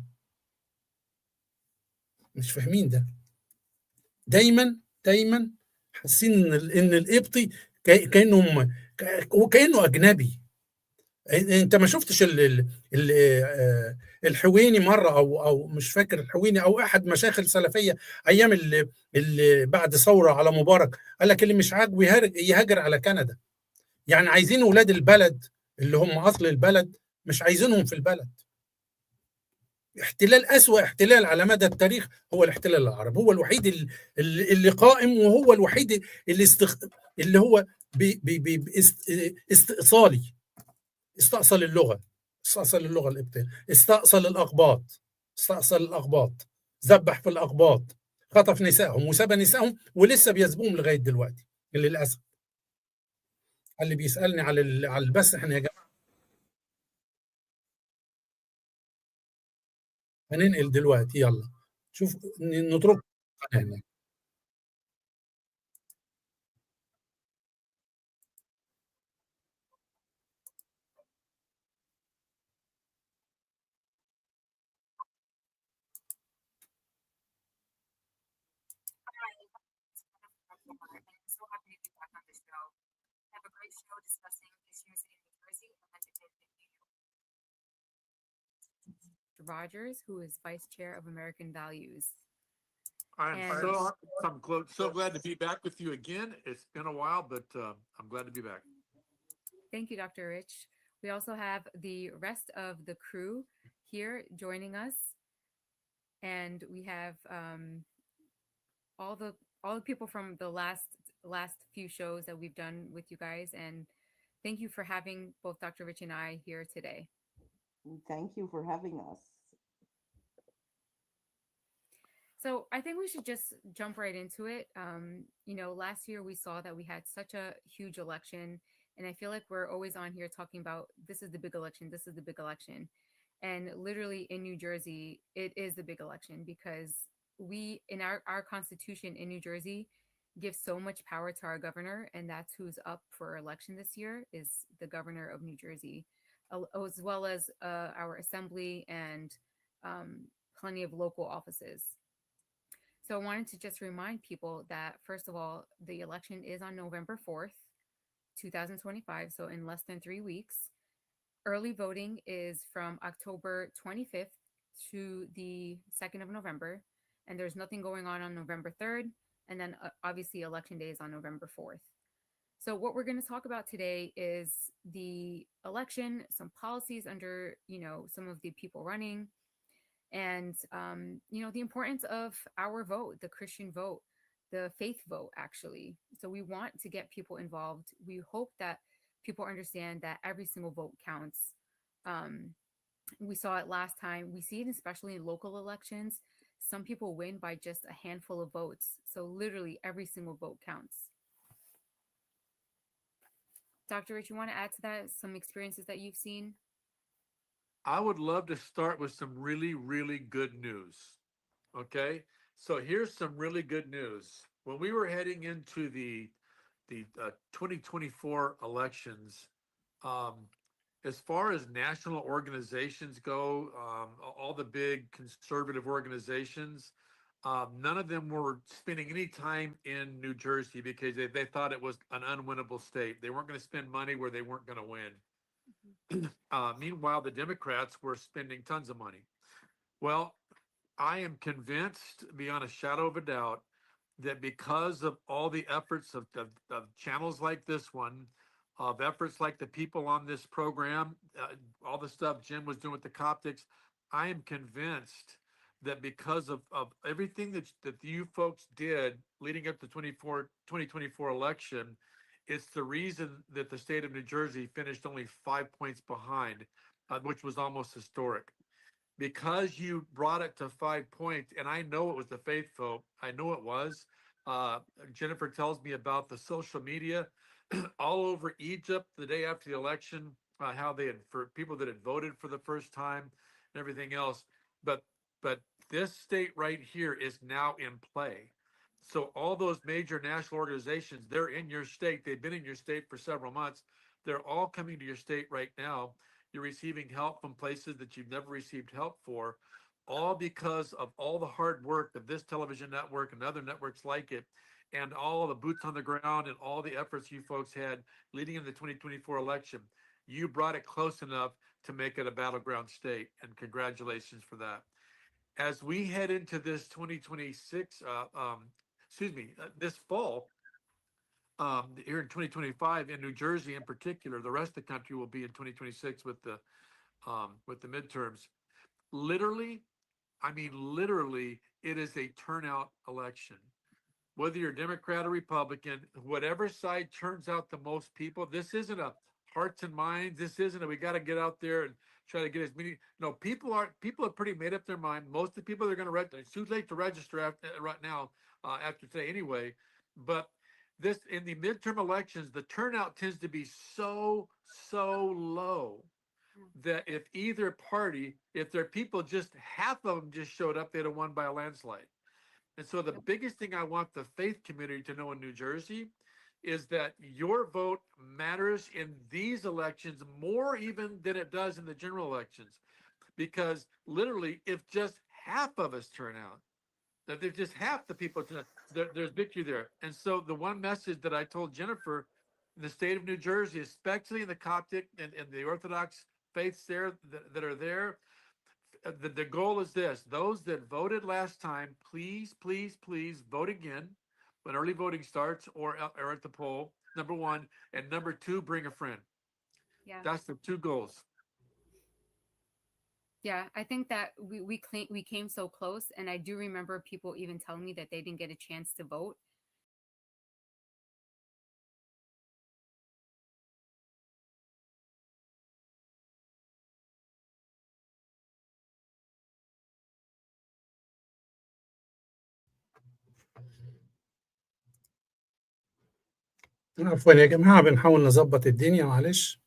مش فاهمين ده. دايما حاسين ان القبطي وكانه اجنبي. انت ما شفتش الحويني مره، او مش فاكر الحويني او احد مشايخ السلفيه ايام اللي بعد ثوره على مبارك، قال لك اللي مش عاجبه يهاجر على كندا. يعني عايزين اولاد البلد اللي هم اصل البلد، مش عايزينهم في البلد. احتلال، أسوأ احتلال على مدى التاريخ هو الاحتلال العربي. هو الوحيد اللي قائم، وهو الوحيد اللي هو استئصالي. استأصل اللغة، استأصل اللغة القبطية، استأصل الأقباط، ذبح في الأقباط، خطف نسائهم وسبى نسائهم، ولسه بيسبوهم لغاية دلوقتي للأسف. اللي بيسألني على البث، احنا يا جماعة هننقل دلوقتي، يلا شوف نترك قناة. Rogers, who is Vice Chair of American Values. I'm so glad to be back with you again. It's been a while, but I'm glad to be back. Thank you, Dr. Rich. We also have the rest of the crew here joining us, and we have all the people from the last few shows that we've done with you guys. And thank you for having both Dr. Rich and I here today. Thank you for having us. So I think we should just jump right into it. Last year we saw that we had such a huge election, and I feel like we're always on here talking about this is the big election, this is the big election. And literally in New Jersey, it is the big election, because we, in our Constitution in New Jersey, give so much power to our governor, and that's who's up for election this year, is the governor of New Jersey, as well as our assembly and plenty of local offices. So I wanted to just remind people that, first of all, the election is on November 4th, 2025, so in less than 3 weeks. Early voting is from October 25th to the 2nd of November, and there's nothing going on November 3rd, and then obviously election day is on November 4th. So what we're going to talk about today is the election, some policies under, some of the people running, and the importance of our vote, the Christian vote, the faith vote, actually. So we want to get people involved. We hope that people understand that every single vote counts. We saw it last time. We see it especially in local elections. Some people win by just a handful of votes. So literally every single vote counts. Dr. Rich, you want to add to that some experiences that you've seen? I would love to start with some really, really good news. Okay, so here's some really good news. When we were heading into the 2024 elections, as far as national organizations go, all the big conservative organizations, none of them were spending any time in New Jersey because they thought it was an unwinnable state. They weren't going to spend money where they weren't going to win. Meanwhile, the Democrats were spending tons of money. Well, I am convinced beyond a shadow of a doubt that because of all the efforts of channels like this one, of efforts like the people on this program, all the stuff Jim was doing with the Coptics, I am convinced that because of everything that you folks did leading up to 2024 election, it's the reason that the state of New Jersey finished only 5 points behind, which was almost historic. Because you brought it to 5 points, and I know it was the faith vote. I know it was. Jennifer tells me about the social media all over Egypt the day after the election, how they had, for people that had voted for the first time and everything else. But this state right here is now in play. So all those major national organizations, they're in your state. They've been in your state for several months. They're all coming to your state right now. You're receiving help from places that you've never received help for, all because of all the hard work of this television network and other networks like it, and all the boots on the ground and all the efforts you folks had leading into the 2024 election. You brought it close enough to make it a battleground state, and congratulations for that. As we head into this 2026, this fall, here in 2025 in New Jersey in particular, the rest of the country will be in 2026 with the midterms. Literally, I mean, literally, it is a turnout election. Whether you're Democrat or Republican, whatever side turns out the most people, this isn't a hearts and minds. This isn't a, we got to get out there and try to get as many. No, people have pretty made up their mind. Most of the people they're going to register. It's too late to register right now after today anyway. But this in the midterm elections, the turnout tends to be so low that if either party, if their people just half of them just showed up, they'd have won by a landslide. And so the biggest thing I want the faith community to know in New Jersey is that your vote matters in these elections more even than it does in the general elections. Because literally, if just half of us turn out, that there's just half the people, there's victory there. And so the one message that I told Jennifer in the state of New Jersey, especially in the Coptic and the Orthodox faiths there that are there, the goal is this: those that voted last time, please vote again when early voting starts or at the poll, number one, and number two, bring a friend. Yeah, that's the two goals. Yeah, I think that we came so close, and I do remember people even telling me that they didn't get a chance to vote. عفوا يا جماعة، بنحاول نظبط الدنيا، معلش.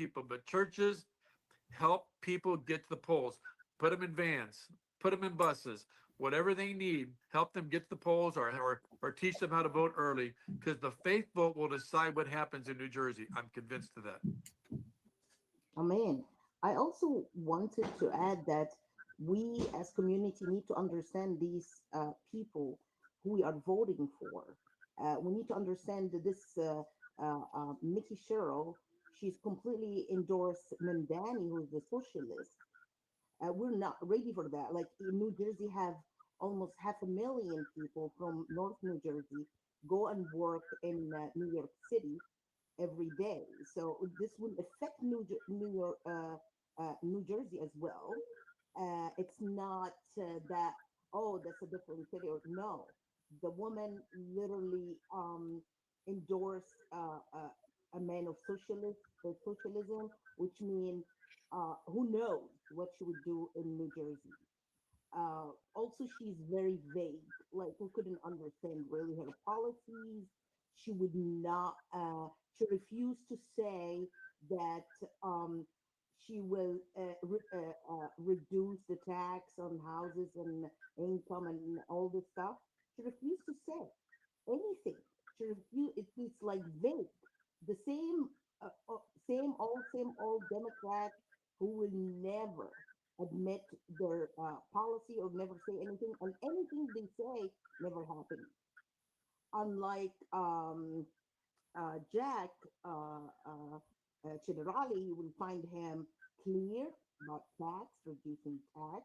people, but churches help people get to the polls. Put them in vans, put them in buses, whatever they need. Help them get to the polls, or teach them how to vote early, because the faith vote will decide what happens in New Jersey. I'm convinced of that. Amen. I also wanted to add that we as community need to understand these people who we are voting for. We need to understand that this Mickey Sherrill, she's completely endorsed Mandani, who's the socialist. We're not ready for that. Like in New Jersey, have almost 500,000 people from North New Jersey go and work in New York City every day. So this will affect New Jersey as well. It's not that, oh, that's a different city, or no. The woman literally endorsed a man of socialism, which means who knows what she would do in New Jersey. Also, she's very vague. Like we couldn't understand really her policies. She would not. She refused to say that she will reduce the tax on houses and income and all this stuff. She refused to say anything. She refused. It's like vague. The same old Democrat who will never admit their policy or never say anything, and anything they say never happens. Unlike Jack Chidarali, you will find him clear about reducing tax,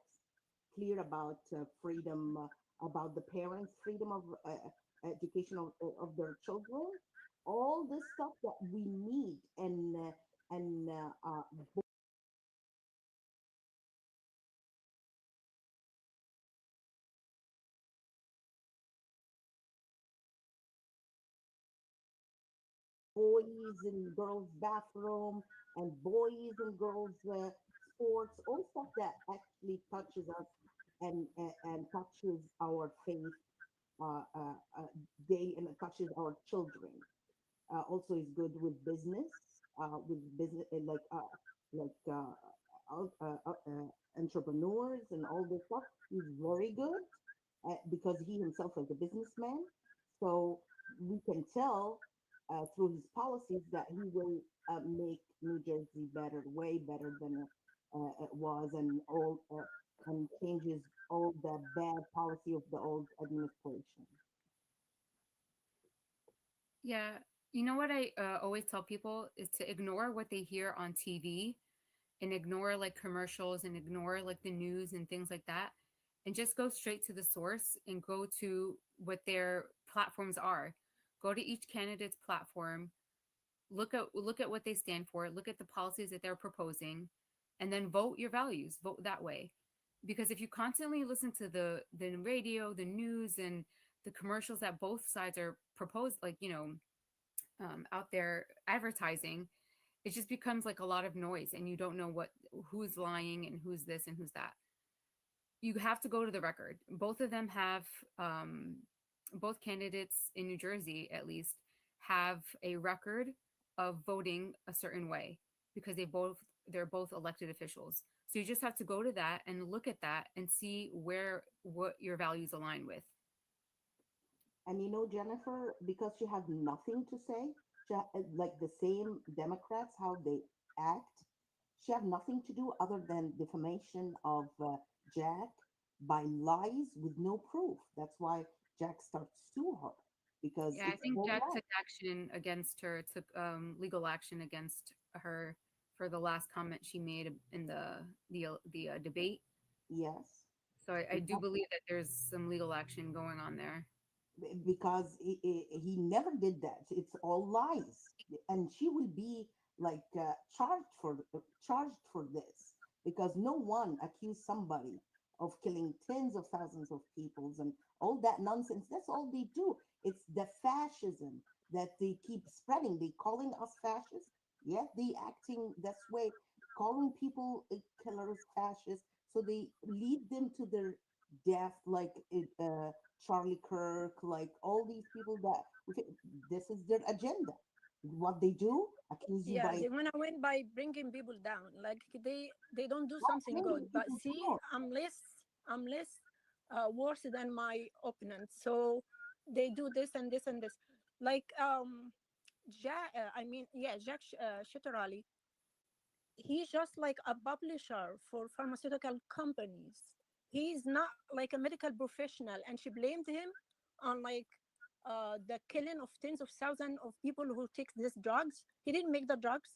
clear about freedom, about the parents' freedom of education of their children. All this stuff that we need, and boys and girls bathroom and boys and girls sports, all stuff that actually touches us and touches our faith day, and it touches our children. Also is good with business like entrepreneurs and all this stuff. He's very good because he himself is a businessman. So we can tell through his policies that he will make New Jersey better, way better than it was, and changes all the bad policy of the old administration. Yeah. You know what I always tell people is to ignore what they hear on TV, and ignore like commercials, and ignore like the news and things like that, and just go straight to the source and go to what their platforms are. Go to each candidate's platform, look at what they stand for, look at the policies that they're proposing, and then vote your values. Vote that way. Because if you constantly listen to the radio, the news, and the commercials that both sides are proposed, like out there advertising, it just becomes like a lot of noise, and you don't know who's lying and who's this and who's that. You have to go to the record. Both of them have both candidates in New Jersey, at least, have a record of voting a certain way, because they're both elected officials. So you just have to go to that and look at that and see what your values align with. And Jennifer, because you have nothing to say, like the same Democrats, how they act, she have nothing to do other than defamation of Jack by lies with no proof. That's why Jack starts to sue her, because Yeah, I it's think all Jack lies. took action against her, took legal action against her for the last comment she made in the debate. Yes, So I do believe that there's some legal action going on there. because he never did that. It's all lies, and she will be like charged for this, because no one accused somebody of killing tens of thousands of peoples and all that nonsense. That's all they do. It's the fascism that they keep spreading. They calling us fascists, yet they acting this way, calling people killers, fascists. So they lead them to their death, like Charlie Kirk, like all these people that this is their agenda. what they do? Accuse you Yeah, by they want to win by bringing people down. Like they don't do not something good, bringing but people see, down. I'm less worse than my opponent. So they do this and this and this. Like Jack Shitterali, he's just like a publisher for pharmaceutical companies. He's not like a medical professional, and she blamed him on like the killing of tens of thousands of people who take these drugs. He didn't make the drugs.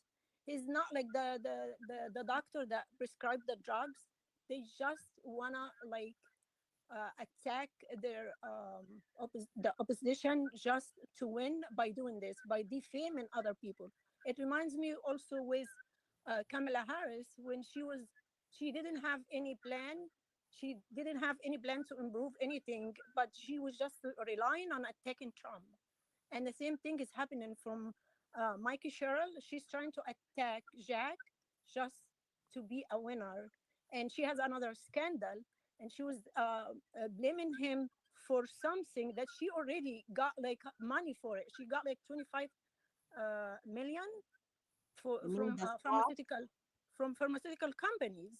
He's not like the doctor that prescribed the drugs. They just wanna like attack their the opposition just to win by doing this, by defaming other people. It reminds me also with Kamala Harris when she didn't have any plan. She didn't have any plan to improve anything, but she was just relying on attacking Trump. And the same thing is happening from Mikey Sherrill. She's trying to attack Jack just to be a winner. And she has another scandal, and she was blaming him for something that she already got like money for it. She got like 25 million for You mean the stuff? from pharmaceutical companies.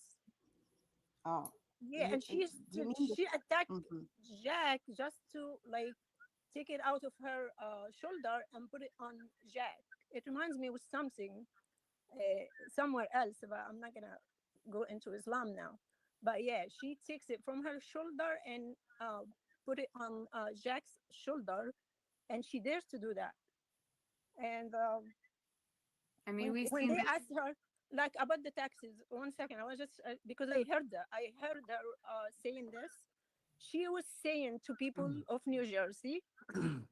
Oh, Yeah, and you mean the she attacked mhm. Jack just to like take it out of her shoulder and put it on Jack. It reminds me with something somewhere else, but I'm not gonna go into Islam now. But yeah, she takes it from her shoulder and put it on Jack's shoulder, and she dares to do that. And I mean, we've when seen they this. asked her like about the taxes, 1 second, I was just because I heard her saying this. She was saying to people of New Jersey,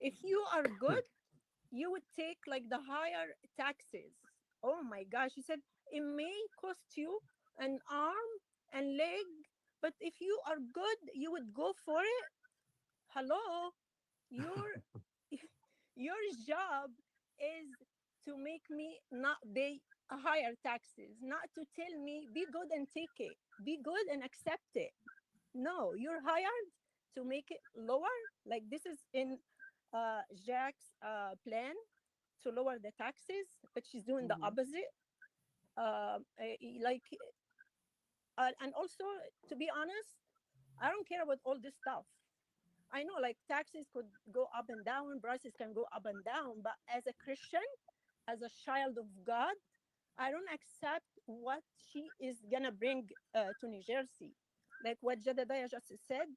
if you are good, you would take like the higher taxes. Oh my gosh. She said it may cost you an arm and leg, but if you are good, you would go for it. Hello, your your job is to make me not pay higher taxes, not to tell me be good and take it, be good and accept it. No, you're hired to make it lower. Like this is in Jack's plan to lower the taxes, but she's doing the Mhm. opposite. Like, and also, to be honest, I don't care about all this stuff. I know like taxes could go up and down, prices can go up and down, but as a Christian, as a child of God, I don't accept what she is gonna bring to New Jersey. Like what Jedediah just said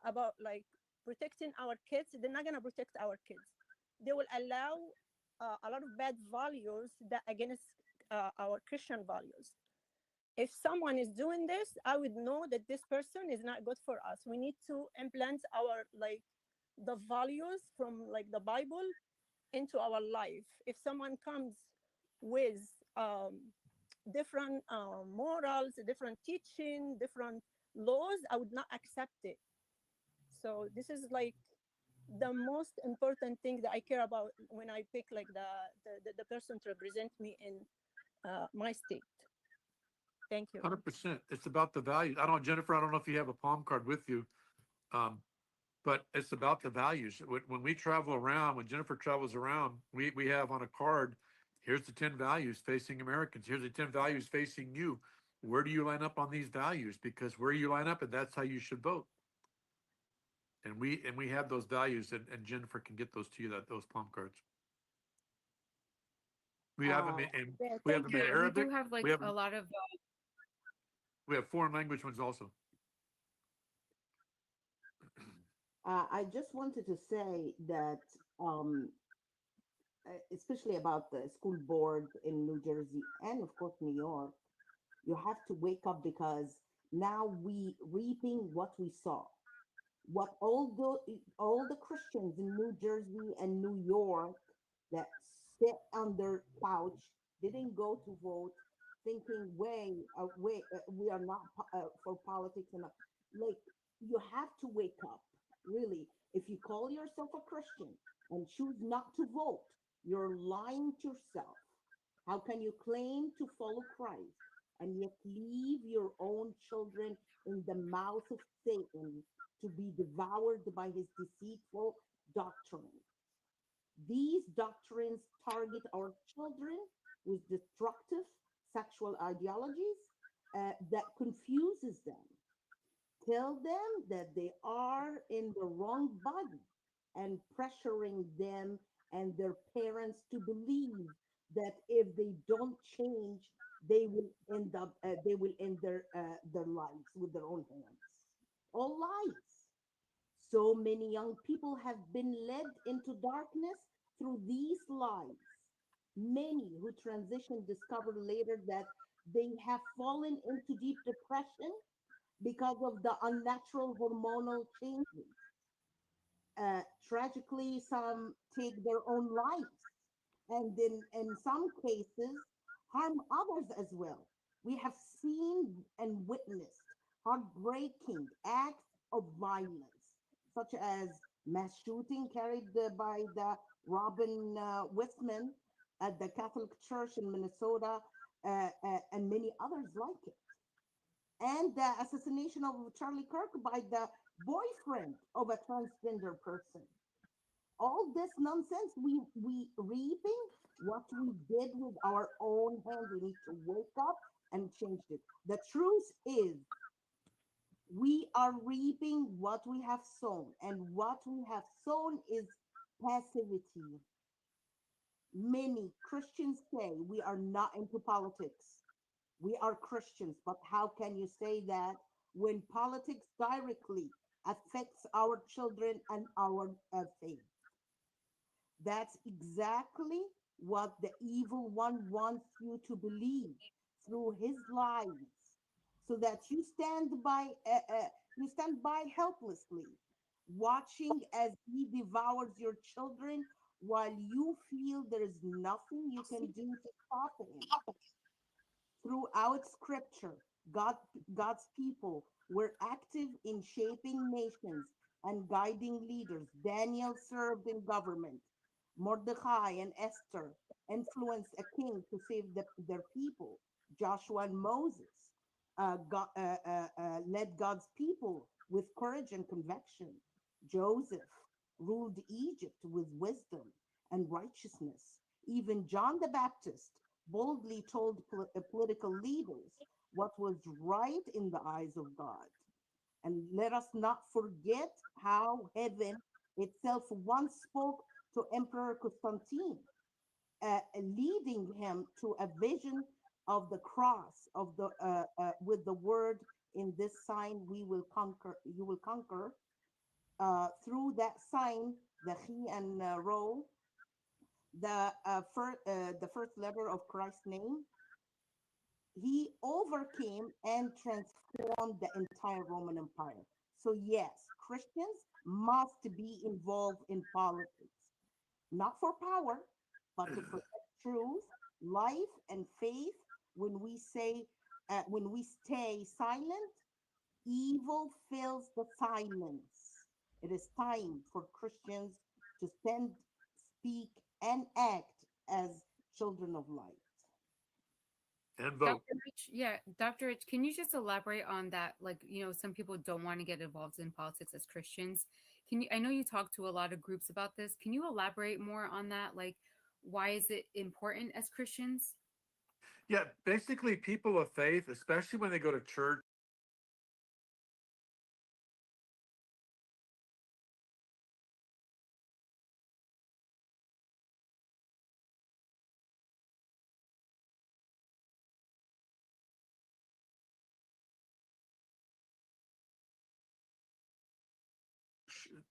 about like protecting our kids, they're not gonna protect our kids. They will allow a lot of bad values that against our Christian values. If someone is doing this, I would know that this person is not good for us. We need to implant our like the values from like the Bible into our life. If someone comes with different morals, different teaching, different laws, I would not accept it. So this is like the most important thing that I care about when I pick like the person to represent me in my state. Thank you. 100%. It's about the values. I don't, Jennifer, I don't know if you have a palm card with you, but it's about the values. When we travel around, when Jennifer travels around, we have on a card, here's the 10 values facing Americans. Here's the 10 values facing you. Where do you line up on these values? Because where you line up, and that's how you should vote. And we have those values, and Jennifer can get those to you, those palm cards. We have them in Yeah, we have thank them in you. We Arabic. do have like We have a lot of we have foreign language ones also. I just wanted to say that, um, especially about the school board in New Jersey and of course New York, you have to wake up because now we reaping what we saw. What all the Christians in New Jersey and New York that sit on their couch didn't go to vote, thinking, we are not for politics and like you have to wake up. Really, if you call yourself a Christian and choose not to vote, you're lying to yourself. How can you claim to follow Christ and yet leave your own children in the mouth of Satan to be devoured by his deceitful doctrine? These doctrines target our children with destructive sexual ideologies that confuses them, tell them that they are in the wrong body, and pressuring them and their parents to believe that if they don't change, they will end their lives with their own hands. All lies. So many young people have been led into darkness through these lies. Many who transition discover later that they have fallen into deep depression because of the unnatural hormonal changes. Tragically, some take their own lives, and in some cases, harm others as well. We have seen and witnessed heartbreaking acts of violence, such as mass shooting carried by the Robin Westman at the Catholic Church in Minnesota, and many others like it, and the assassination of Charlie Kirk by the boyfriend of a transgender person. All this nonsense, we reaping what we did with our own hands. We need to wake up and change it. The truth is, we are reaping what we have sown, and what we have sown is passivity. Many Christians say we are not into politics. We are Christians, but how can you say that when politics directly affects our children and our faith? That's exactly what the evil one wants you to believe through his lies, so that you stand by helplessly, watching as he devours your children while you feel there is nothing you can do to stop him. Throughout scripture, God, God's people were active in shaping nations and guiding leaders. Daniel served in government. Mordecai and Esther influenced a king to save their people. Joshua and Moses led God's people with courage and conviction. Joseph ruled Egypt with wisdom and righteousness. Even John the Baptist boldly told political leaders what was right in the eyes of God. And let us not forget how heaven itself once spoke to Emperor Constantine, leading him to a vision of the cross of the with the word, "In this sign we will conquer. You will conquer." Through that sign, the he and rho, the first letter of Christ's name, he overcame and transformed the entire Roman Empire. So yes, Christians must be involved in politics, not for power, but to protect truth, life, and faith. When we stay silent, evil fills the silence. It is time for Christians to stand, speak, and act as children of light. And vote. Dr. Rich, yeah, Dr. Rich, can you just elaborate on that? Like, some people don't want to get involved in politics as Christians. I know you talk to a lot of groups about this. Can you elaborate more on that? Like, why is it important as Christians? Yeah, basically, people of faith, especially when they go to church,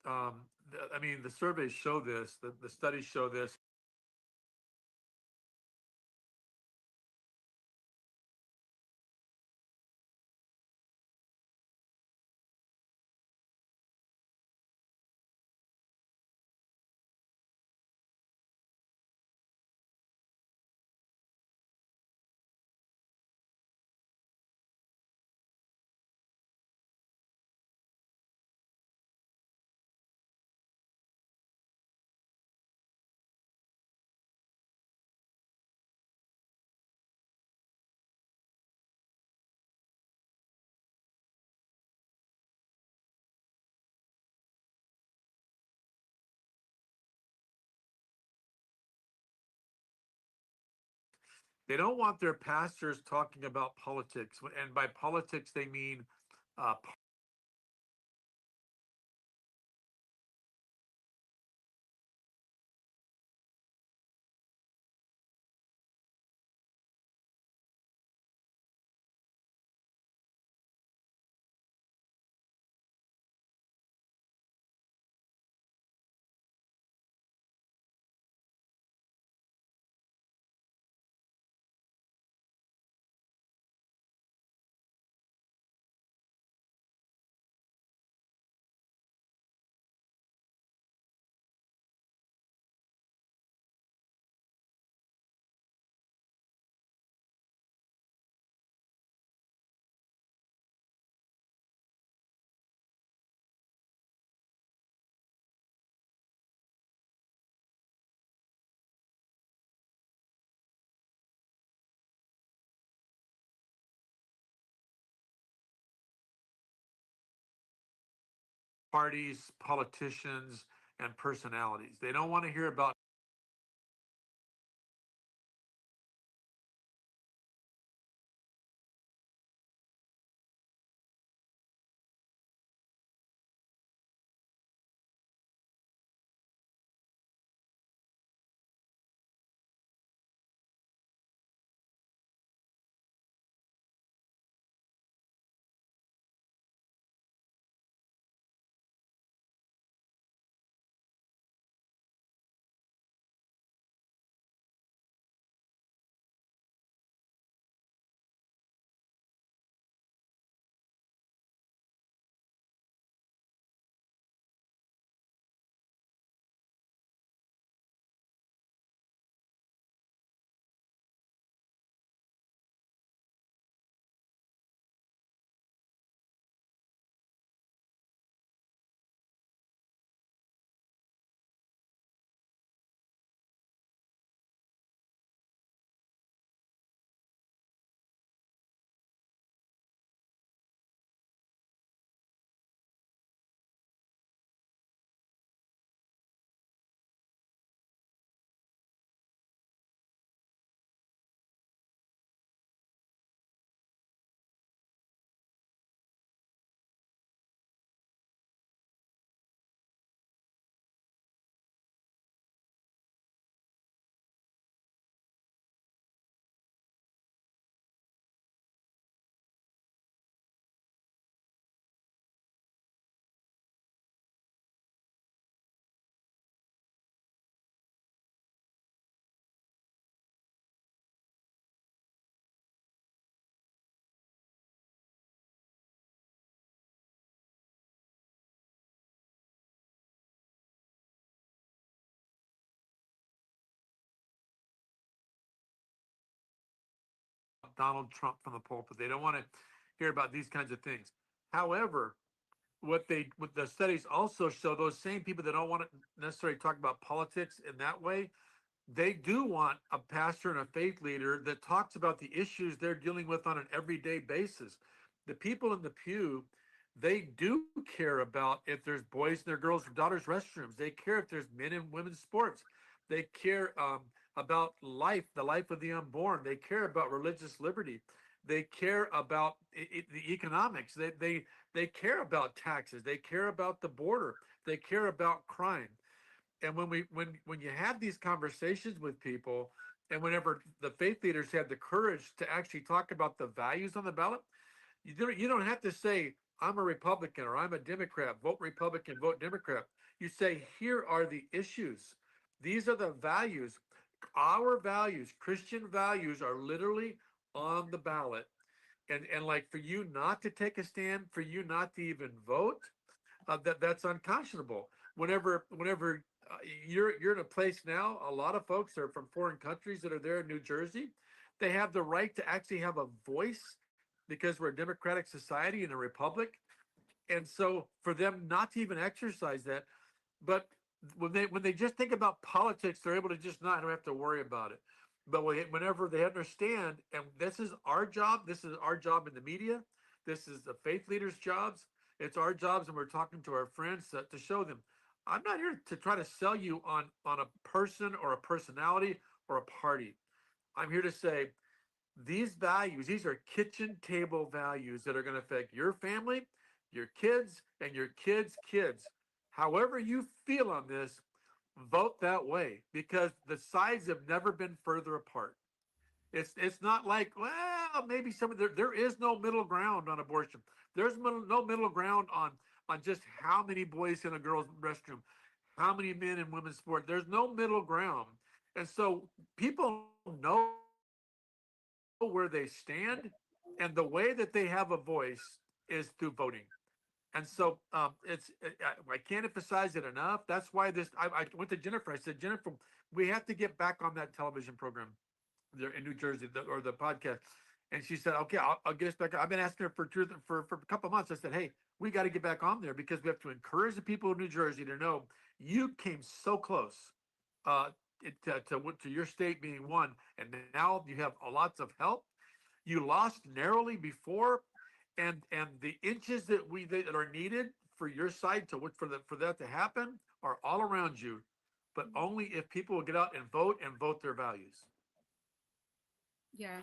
I mean, the surveys show this, the studies show this. They don't want their pastors talking about politics. And by politics, they mean uh, parties, politicians, and personalities. They don't want to hear about Donald Trump from the pulpit. They don't want to hear about these kinds of things. However, what the studies also show, those same people that don't want to necessarily talk about politics in that way, they do want a pastor and a faith leader that talks about the issues they're dealing with on an everyday basis. The people in the pew, they do care about if there's boys in their girls' or daughters' restrooms. They care if there's men and women's sports. They care about life, the life of the unborn. They care about religious liberty. They care about the economics. They care about taxes. They care about the border. They care about crime. And when you have these conversations with people, and whenever the faith leaders have the courage to actually talk about the values on the ballot, you don't have to say I'm a Republican or I'm a Democrat, vote Republican, vote Democrat. You say here are the issues. These are the values. Our values, Christian values, are literally on the ballot. And like for you not to take a stand, for you not to even vote, that's unconscionable. Whenever you're in a place now, a lot of folks are from foreign countries that are there in New Jersey. They have the right to actually have a voice because we're a democratic society and a republic. And so for them not to even exercise that, but when they just think about politics, they're able to just not don't have to worry about it. But whenever they understand, and this is our job in the media, this is the faith leaders' jobs, it's our jobs, and we're talking to our friends to show them, I'm not here to try to sell you on a person or a personality or a party. I'm here to say these values, these are kitchen table values that are going to affect your family, your kids, and your kids' kids. However you feel on this, vote that way because the sides have never been further apart. It's not like, well, maybe there is no middle ground on abortion. There's no middle ground on just how many boys in a girl's restroom, how many men in women's sport. There's no middle ground. And so people know where they stand, and the way that they have a voice is through voting. And so I can't emphasize it enough. That's why I went to Jennifer. I said, Jennifer, we have to get back on that television program there in New Jersey or the podcast. And she said, okay, I'll get us back. I've been asking her for a couple of months. I said, hey, we got to get back on there because we have to encourage the people of New Jersey to know you came so close uh, to your state being one. And now you have lots of help. You lost narrowly before, and the inches that are needed for your side for that to happen are all around you, but only if people will get out and vote their values. Yeah.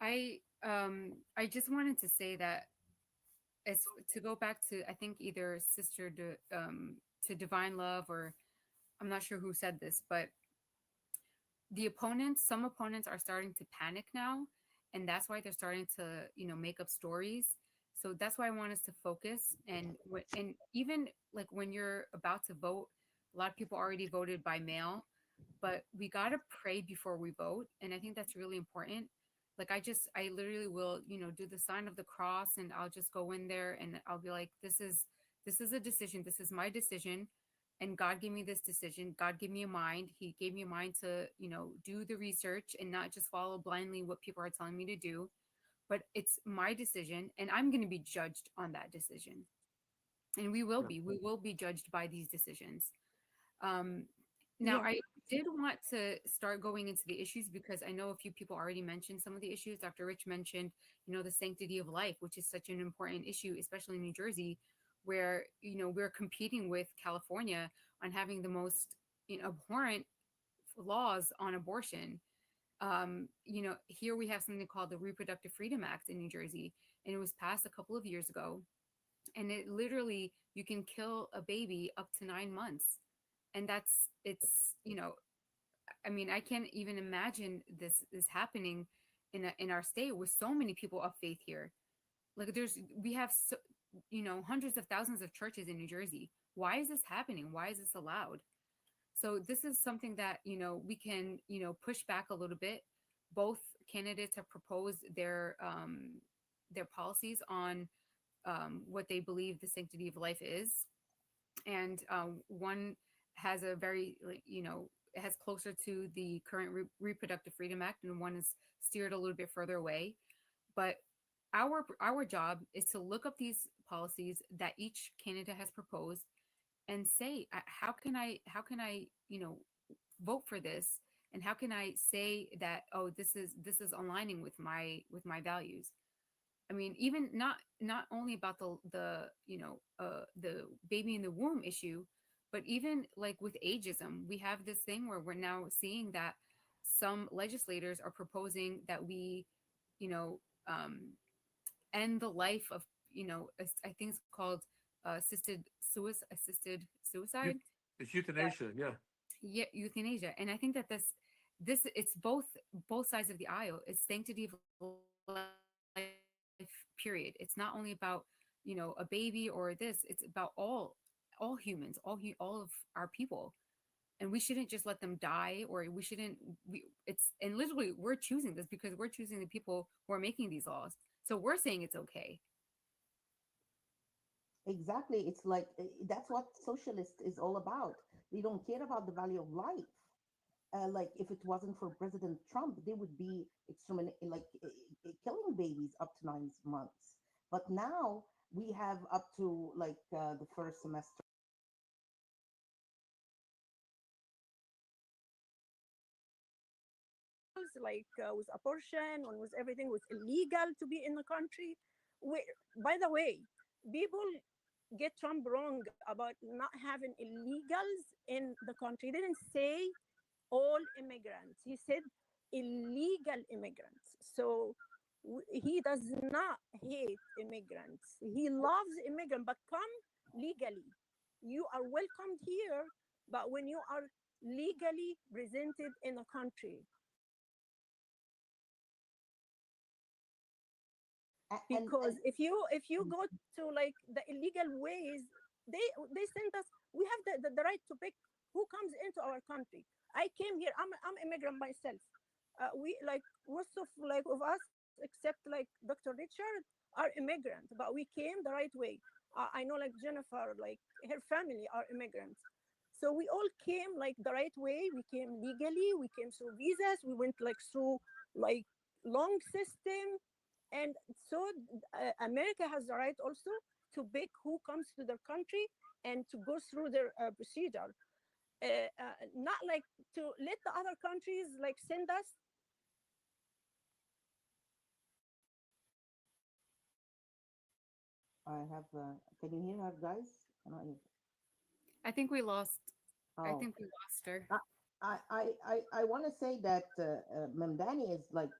I just wanted to say that as to go back to, I think either to Divine Love, or I'm not sure who said this, but some opponents are starting to panic now, and that's why they're starting to make up stories. So that's why I want us to focus, and even like when you're about to vote, a lot of people already voted by mail, but we got to pray before we vote, and I think that's really important. Like I literally will do the sign of the cross, and I'll just go in there and I'll be like, this is a decision, this is my decision, and God gave me this decision. God gave me a mind. He gave me a mind to do the research and not just follow blindly what people are telling me to do, but it's my decision, and I'm going to be judged on that decision, and we will be judged by these decisions. Now, Yeah. I did want to start going into the issues because I know a few people already mentioned some of the issues. Dr. Rich mentioned, the sanctity of life, which is such an important issue, especially in New Jersey, where, we're competing with California on having the most abhorrent laws on abortion. Here we have something called the Reproductive Freedom Act in New Jersey, and it was passed a couple of years ago. And it literally, you can kill a baby up to 9 months. And I mean, I can't even imagine this is happening in our state with so many people of faith here. Like we have hundreds of thousands of churches in New Jersey. Why is this happening? Why is this allowed? So this is something that we can push back a little bit. Both candidates have proposed their policies on what they believe the sanctity of life is, and one has a very it has closer to the current Reproductive Freedom Act, and one is steered a little bit further away. But our job is to look up these policies that each candidate has proposed and say, how can I vote for this, and how can I say that, oh, this is aligning with my values. I mean, even not only about the baby in the womb issue, but even like with ageism, we have this thing where we're now seeing that some legislators are proposing that we, end the life of, I think it's called assisted suicide. It's euthanasia, yeah. Yeah, euthanasia. And I think that this it's both sides of the aisle. It's sanctity of life, period. It's not only about a baby or this. It's about all humans, all of our people, and we shouldn't just let them die, or we shouldn't. And literally we're choosing this because we're choosing the people who are making these laws. So we're saying it's okay. Exactly. It's like that's what socialist is all about. They don't care about the value of life. Like if it wasn't for President Trump, they would be killing babies up to 9 months. But now we have up to the first semester. With abortion, when was everything was illegal to be in the country. By the way, people get Trump wrong about not having illegals in the country. He didn't say all immigrants. He said illegal immigrants. So he does not hate immigrants. He loves immigrants, but come legally. You are welcomed here, but when you are legally presented in a country. Because if you go to like the illegal ways, they send us. We have the right to pick who comes into our country. I came here. I'm immigrant myself. We like most of us, except like Dr. Richard, are immigrant, but we came the right way. I know like Jennifer, like her family are immigrants. So we all came like the right way. We came legally. We came through visas. We went like through like long system. And so America has the right also to pick who comes to their country and to go through their procedure. Not like to let the other countries like send us. I have. Can you hear her, guys? I think we lost. I Oh, think we lost her. I want to say that Mamdani is like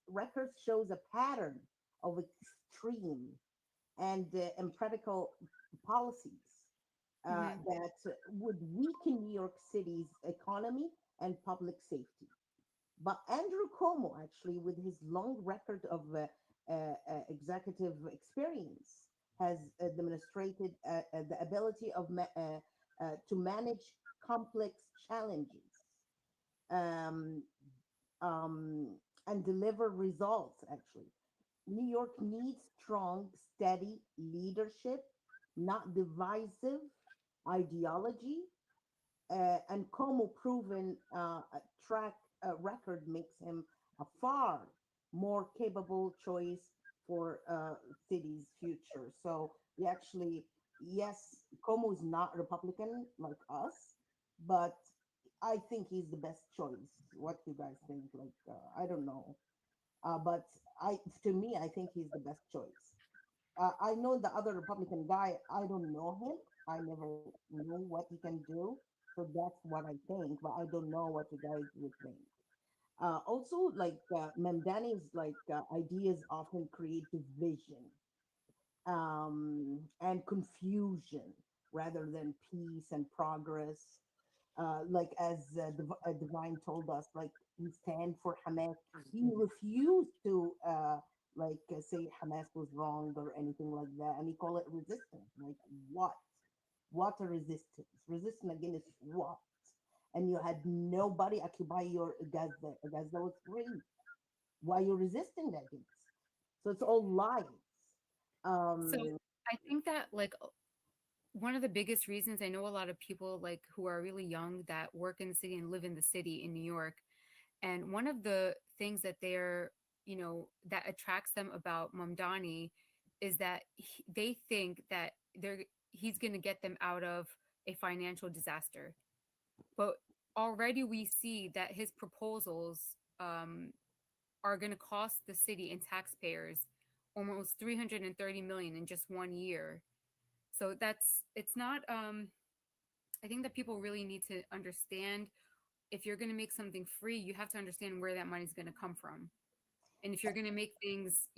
records shows a pattern of extreme and impractical policies that would weaken New York City's economy and public safety. But Andrew Cuomo, actually, with his long record of executive experience, has demonstrated the ability of to manage complex challenges um, um, and deliver results. Actually, New York needs strong, steady leadership, not divisive ideology, and Como proven track record makes him a far more capable choice for city's future. So we actually, yes, Como is not Republican like us, but I think he's the best choice. What do you guys think? Like, I don't know, but to me, I think he's the best choice. I know the other Republican guy. I don't know him. I never know what he can do. So that's what I think, but I don't know what you guys would think. Also, like Mamdani's like ideas often create division and confusion rather than peace and progress. Like as Divine told us, like he stand for Hamas. He refused to say Hamas was wrong or anything like that, and he called it resistance. Like what? What a resistance? Resistance against what? And you had nobody occupy your Gaza. Gaza was free. Why you resisting against? So it's all lies. So Um, I think that like one of the biggest reasons, I know a lot of people like who are really young that work in the city and live in the city in New York. And one of the things that they're, that attracts them about Mamdani is that they think that he's going to get them out of a financial disaster. But already we see that his proposals are going to cost the city and taxpayers almost 330 million in just 1 year. So it's not I think that people really need to understand, if you're going to make something free, you have to understand where that money is going to come from. And if you're going to make things,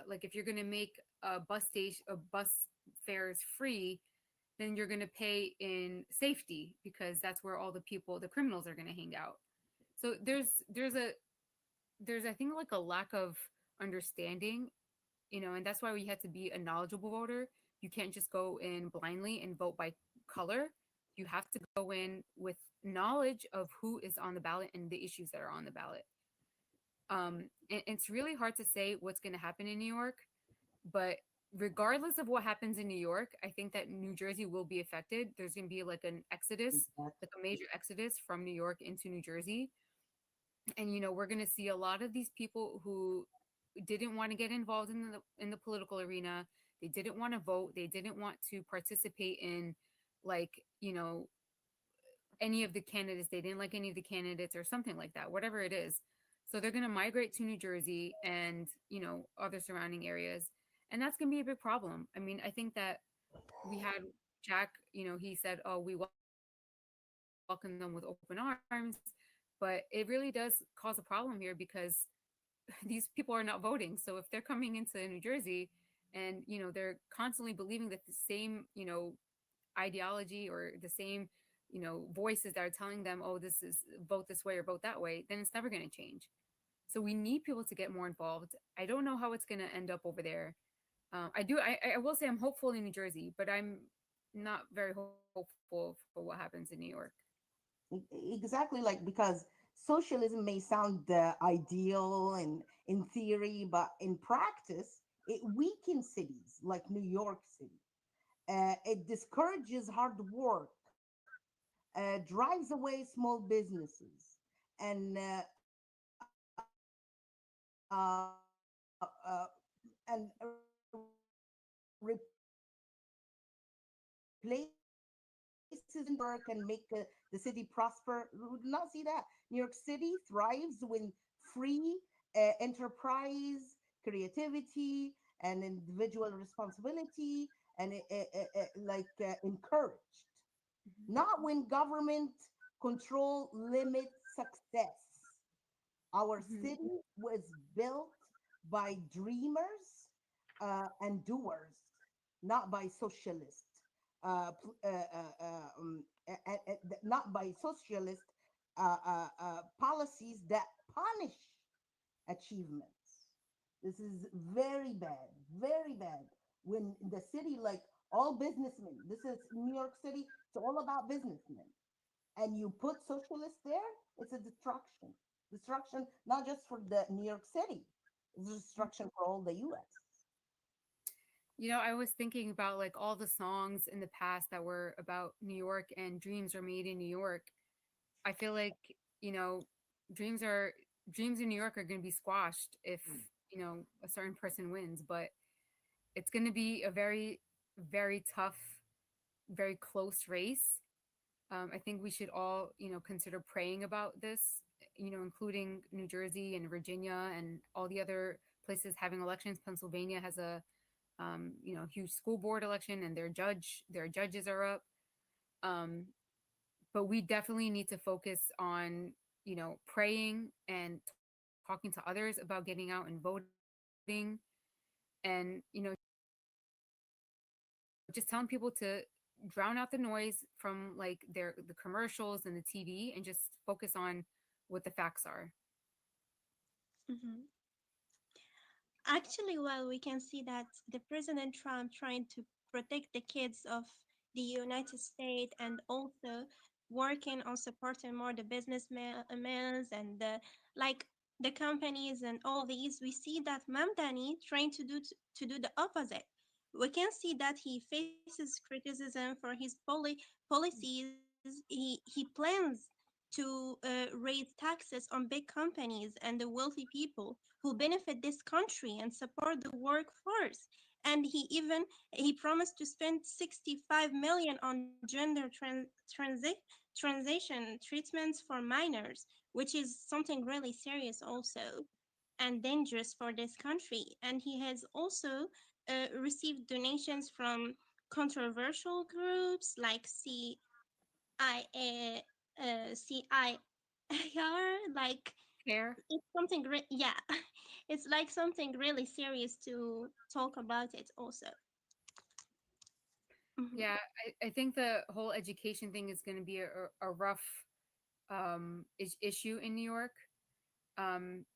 like if you're going to make a bus fares free, then you're going to pay in safety, because that's where all the criminals are going to hang out. So there's I think like a lack of understanding, and that's why we had to be a knowledgeable voter. You can't just go in blindly and vote by color. You have to go in with knowledge of who is on the ballot and the issues that are on the ballot. And it's really hard to say what's going to happen in New York, but regardless of what happens in New York, I think that New Jersey will be affected. There's going to be like an exodus, like a major exodus from New York into New Jersey. And we're going to see a lot of these people who didn't want to get involved in the political arena. They didn't want to vote. They didn't want to participate in like, any of the candidates. They didn't like any of the candidates or something like that, whatever it is. So they're going to migrate to New Jersey and, other surrounding areas. And that's going to be a big problem. I mean, I think that we had Jack, he said, oh, we welcome them with open arms. But it really does cause a problem here because these people are not voting. So if they're coming into New Jersey and, they're constantly believing that the same, ideology or the same, voices that are telling them, oh, this is vote this way or vote that way, then it's never going to change. So we need people to get more involved. I don't know how it's going to end up over there. I will say I'm hopeful in New Jersey, but I'm not very hopeful for what happens in New York. Exactly, like because socialism may sound ideal and in theory, but in practice, it weakens cities like New York City. It discourages hard work, drives away small businesses, and and replaces work and make the city prosper. We would not see that. New York City thrives when free enterprise, creativity, and individual responsibility, and encouraged. Not when government control limits success. Our city was built by dreamers and doers, not by socialists. Not by socialist policies that punish achievements. This is very bad, very bad. When the city, like all businessmen, this is New York City, it's all about businessmen. And you put socialists there, it's a destruction. Destruction, not just for the New York City, it's destruction for all the US. I was thinking about like all the songs in the past that were about New York and dreams are made in New York. I feel like, dreams are dreams in New York are going to be squashed if, a certain person wins, but it's going to be a very, very tough, very close race. I think we should all, consider praying about this, including New Jersey and Virginia and all the other places having elections. Pennsylvania has a huge school board election and their judges are up. But we definitely need to focus on, praying and talking to others about getting out and voting and, just telling people to drown out the noise from like the commercials and the TV and just focus on what the facts are. Mhm. Actually, well, we can see that the President Trump trying to protect the kids of the United States and also working on supporting more the businessmen and like the companies and all these. We see that Mamdani trying to do the opposite. We can see that he faces criticism for his policies. He plans to raise taxes on big companies and the wealthy people who benefit this country and support the workforce. And he promised to spend 65 million on gender transition treatments for minors, which is something really serious also and dangerous for this country. And he has also received donations from controversial groups like CIR, like Care. it's something yeah, it's like something really serious to talk about it also. Mhm. Yeah, I think the whole education thing is going to be a rough issue in New York. Um,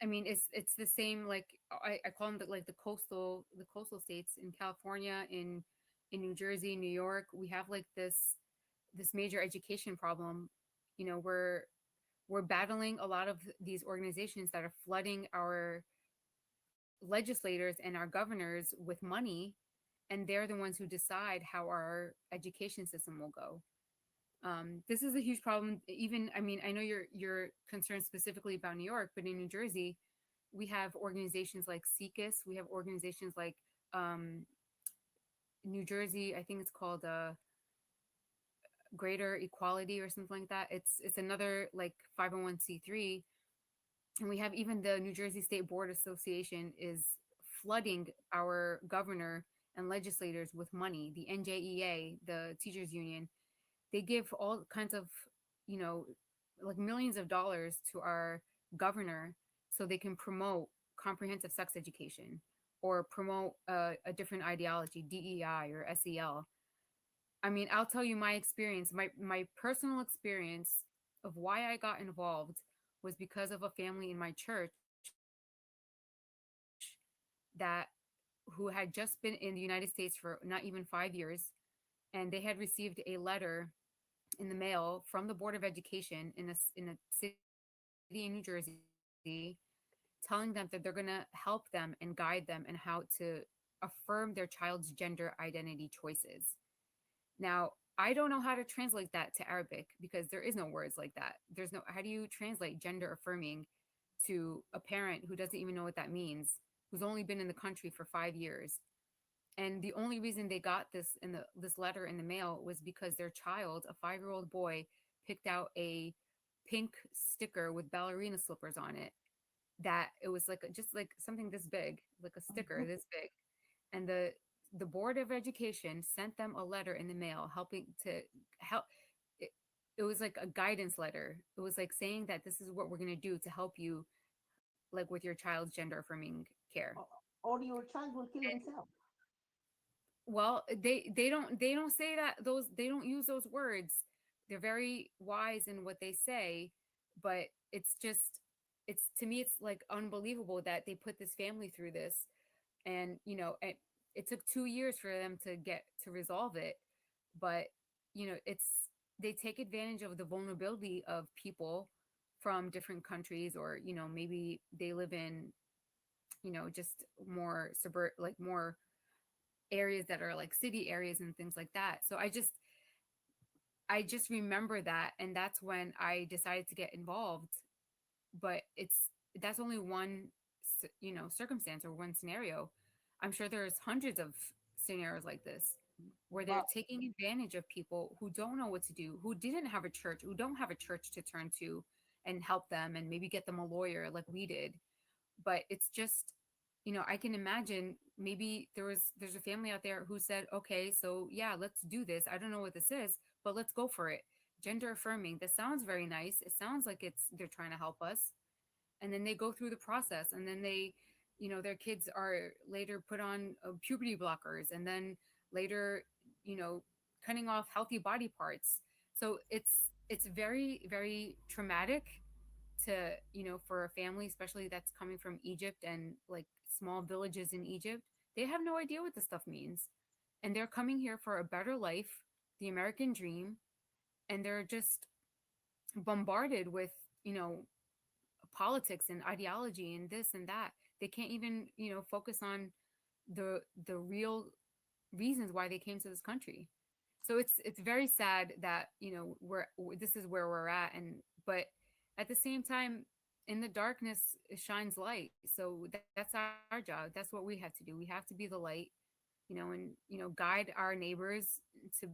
I mean, it's the same like I call them like the coastal states in California, in New Jersey, New York. We have like this major education problem. We're battling a lot of these organizations that are flooding our legislators and our governors with money, and they're the ones who decide how our education system will go. This is a huge problem. Even, I mean, I know you're concerned specifically about New York, but in New Jersey, we have organizations like SECUS. We have organizations like New Jersey. I think it's called Greater Equality or something like that. It's another like 501c3, and we have even the New Jersey State Board Association is flooding our governor and legislators with money. The NJEA, the teachers union, they give all kinds of, you know, like millions of dollars to our governor so they can promote comprehensive sex education or promote a different ideology, DEI or SEL. I mean, I'll tell you my experience, my personal experience of why I got involved was because of a family in my church that who had just been in the United States for not even 5 years, and they had received a letter in the mail from the Board of Education in a city in New Jersey, telling them that they're going to help them and guide them in how to affirm their child's gender identity choices. Now, I don't know how to translate that to Arabic because there is no words like that. There's no, how do you translate gender affirming to a parent who doesn't even know what that means, who's only been in the country for 5 years? And the only reason they got this letter in the mail was because their child, a 5-year-old boy, picked out a pink sticker with ballerina slippers on it. That it was like just like something this big, like a sticker this big, and the Board of Education sent them a letter in the mail helping to help. It was like a guidance letter. It was like saying that this is what we're going to do to help you, like with your child's gender affirming care. Or your child will kill himself. Well, they don't say that, they don't use those words. They're very wise in what they say, but it's just, it's, to me, it's like unbelievable that they put this family through this. And it took 2 years for them to get to resolve it. But they take advantage of the vulnerability of people from different countries, or maybe they live in just more more areas that are like city areas and things like that. So I just remember that, and that's when I decided to get involved. But that's only one circumstance or one scenario. I'm sure there's hundreds of scenarios like this where they're taking advantage of people who don't know what to do, who didn't have a church, who don't have a church to turn to and help them and maybe get them a lawyer like we did. But it's just, I can imagine maybe there's a family out there who said, okay, so yeah, let's do this. I don't know what this is, but let's go for it. Gender affirming. This sounds very nice. It sounds like they're trying to help us. And then they go through the process, and then they, their kids are later put on puberty blockers, and then later, cutting off healthy body parts. So it's very, very traumatic to, for a family, especially that's coming from Egypt and like small villages in Egypt. They have no idea what this stuff means. And they're coming here for a better life, the American dream. And they're just bombarded with, politics and ideology and this and that. They can't even, focus on the real reasons why they came to this country. So it's very sad that, this is where we're at. But at the same time, in the darkness shines light. So that's our job. That's what we have to do. We have to be the light, and guide our neighbors to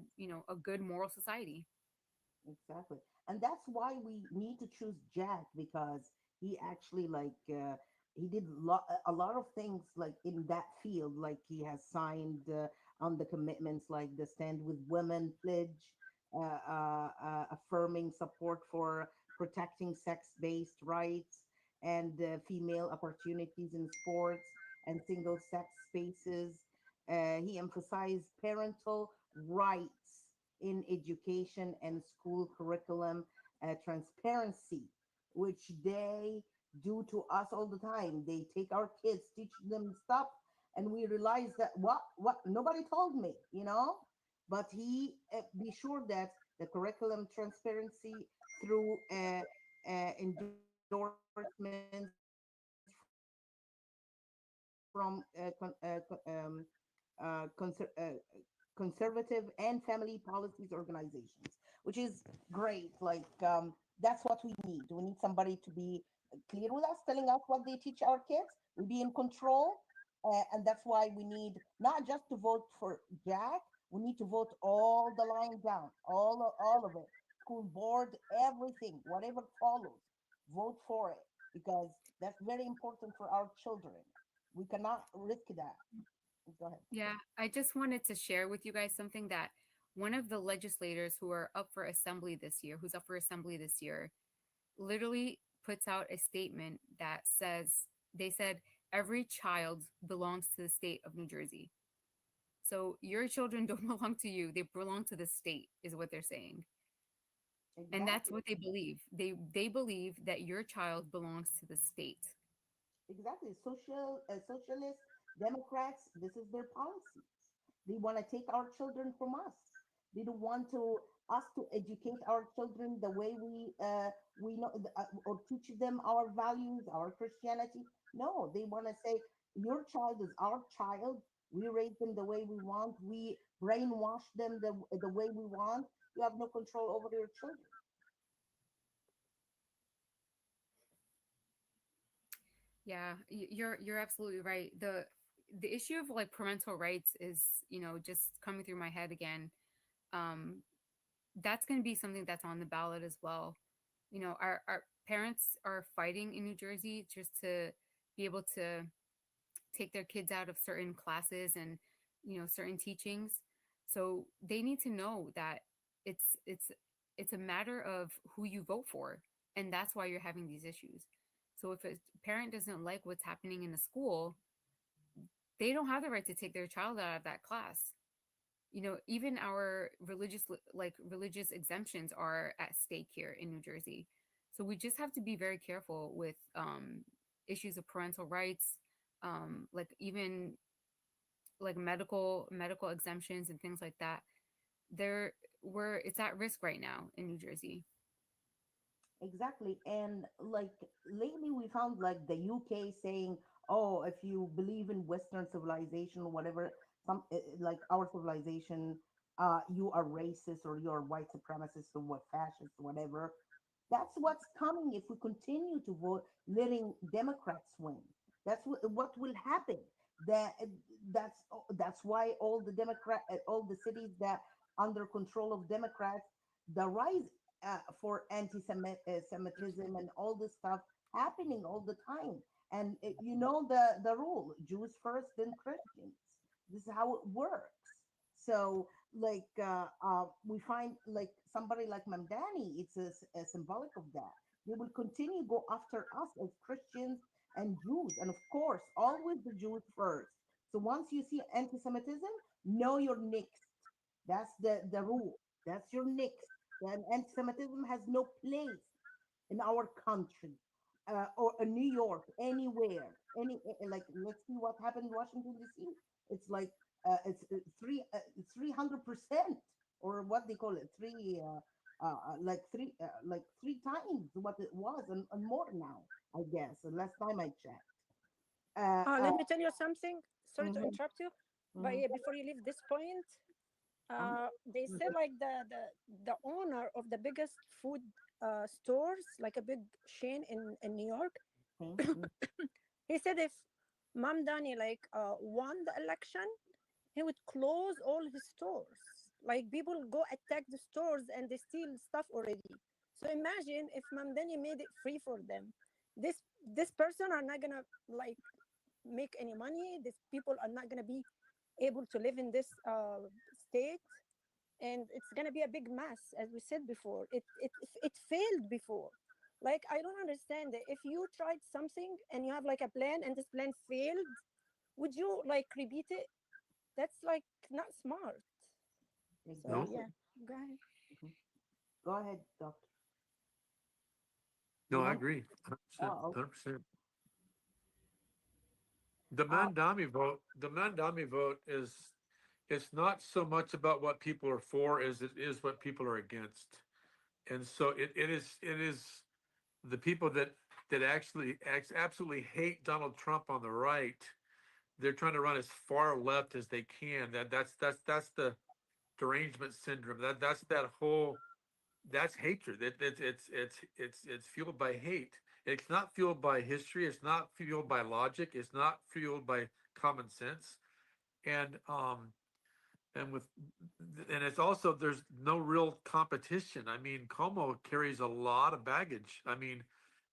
a good moral society. Exactly. And that's why we need to choose Jack, because he actually he did a lot of things like in that field. Like he has signed on the commitments like the Stand with Women pledge, affirming support for protecting sex-based rights and female opportunities in sports and single-sex spaces. He emphasized parental rights in education and school curriculum, transparency, which they do to us all the time. They take our kids, teach them stuff, and we realize that what nobody told me, But he be sure that the curriculum transparency through endorsements from conservative and family policies organizations, which is great. That's what we need. We need somebody to be clear with us, telling us what they teach our kids. We'll be in control. And that's why we need not just to vote for Jack, we need to vote all the line down, all of it. School board, everything, whatever follows, vote for it, because that's very important for our children. We cannot risk that. Go ahead. Yeah, I just wanted to share with you guys something that one of the legislators who are up for assembly this year, literally puts out a statement that says, they said, every child belongs to the state of New Jersey. So your children don't belong to you, they belong to the state, is what they're saying. And that's Exactly. what they believe. They believe that your child belongs to the state. Exactly. Socialist Democrats, this is their policies. They want to take our children from us. They don't want to us to educate our children the way we know or teach them our values, our Christianity. No, they want to say your child is our child. We raise them the way we want. We brainwash them the way we want. You have no control over your children. Yeah, you're absolutely right. The issue of like parental rights is, just coming through my head again. Um, that's going to be something that's on the ballot as well. Our parents are fighting in New Jersey just to be able to take their kids out of certain classes and certain teachings. So they need to know that it's it's it's a matter of who you vote for, and that's why you're having these issues. So if a parent doesn't like what's happening in the school, they don't have the right to take their child out of that class. Even our religious exemptions are at stake here in New Jersey. So we just have to be very careful with issues of parental rights, like even like medical exemptions and things like that. There where it's at risk right now in New Jersey. Exactly. And like lately we found like the UK saying, oh, if you believe in Western civilization or whatever, like our civilization, you are racist or you're white supremacist or what fascist, whatever. That's what's coming if we continue to vote, letting Democrats win. That's what will happen. That that's why all the cities that under control of Democrats, the rise for anti-Semitism and all this stuff happening all the time. And you know the rule: Jews first, then Christians. This is how it works. So, like, we find like somebody like Mamdani, it's a symbolic of that. They will continue go after us as Christians and Jews, and of course, always the Jews first. So once you see anti-Semitism, know you're next. That's the rule. That's your next. And anti-Semitism has no place in our country or in New York, anywhere. Like, let's see what happened in Washington D.C. It's like it's 300%, or what they call it, like three times what it was, and more now, I guess. The last time I checked. Let me tell you something. Sorry to Mhm, interrupt you, but mhm, yeah, before you leave this point, mhm, they said like the owner of the biggest food stores, like a big chain in New York, mhm, mhm. he said if Mamdani like won the election, he would close all his stores. Like people go attack the stores and they steal stuff already. So imagine if Mamdani made it free for them. This person are not gonna like make any money. These people are not gonna be able to live in this state, and it's gonna be a big mess. As we said before, it failed before. Like I don't understand it. If you tried something and you have like a plan and this plan failed, would you like repeat it? That's like not smart. So No, yeah, Exactly. go ahead. Mhm. Go ahead, doctor. no, You I want? agree. 100%. Oh, 100%. okay. The Mandami vote is it's not so much about what people are for as it is what people are against. And so it is the people that actually absolutely hate Donald Trump on the right. They're trying to run as far left as they can. That's the derangement syndrome. That's that whole that's hatred. It's fueled by hate. It's not fueled by history. It's not fueled by logic. It's not fueled by common sense. And and with and it's also there's no real competition. I mean, Como carries a lot of baggage. I mean,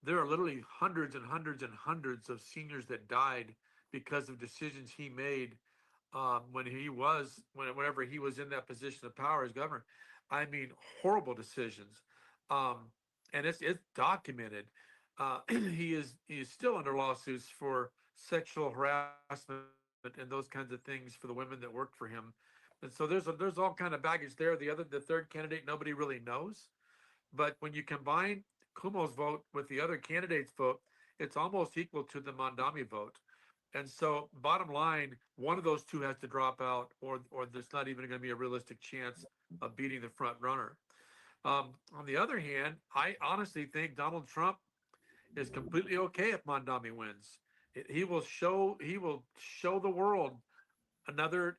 there are literally hundreds and hundreds and hundreds of seniors that died because of decisions he made whenever he was in that position of power as governor. I mean, horrible decisions. Um, and it's documented. He is still under lawsuits for sexual harassment and those kinds of things for the women that worked for him. And so there's all kind of baggage there. The third candidate, nobody really knows. But when you combine Kumo's vote with the other candidate's vote, it's almost equal to the Mandami vote. And so, bottom line, one of those two has to drop out, or there's not even going to be a realistic chance of beating the front runner. On the other hand, I honestly think Donald Trump is completely okay if Mandami wins. He will show the world another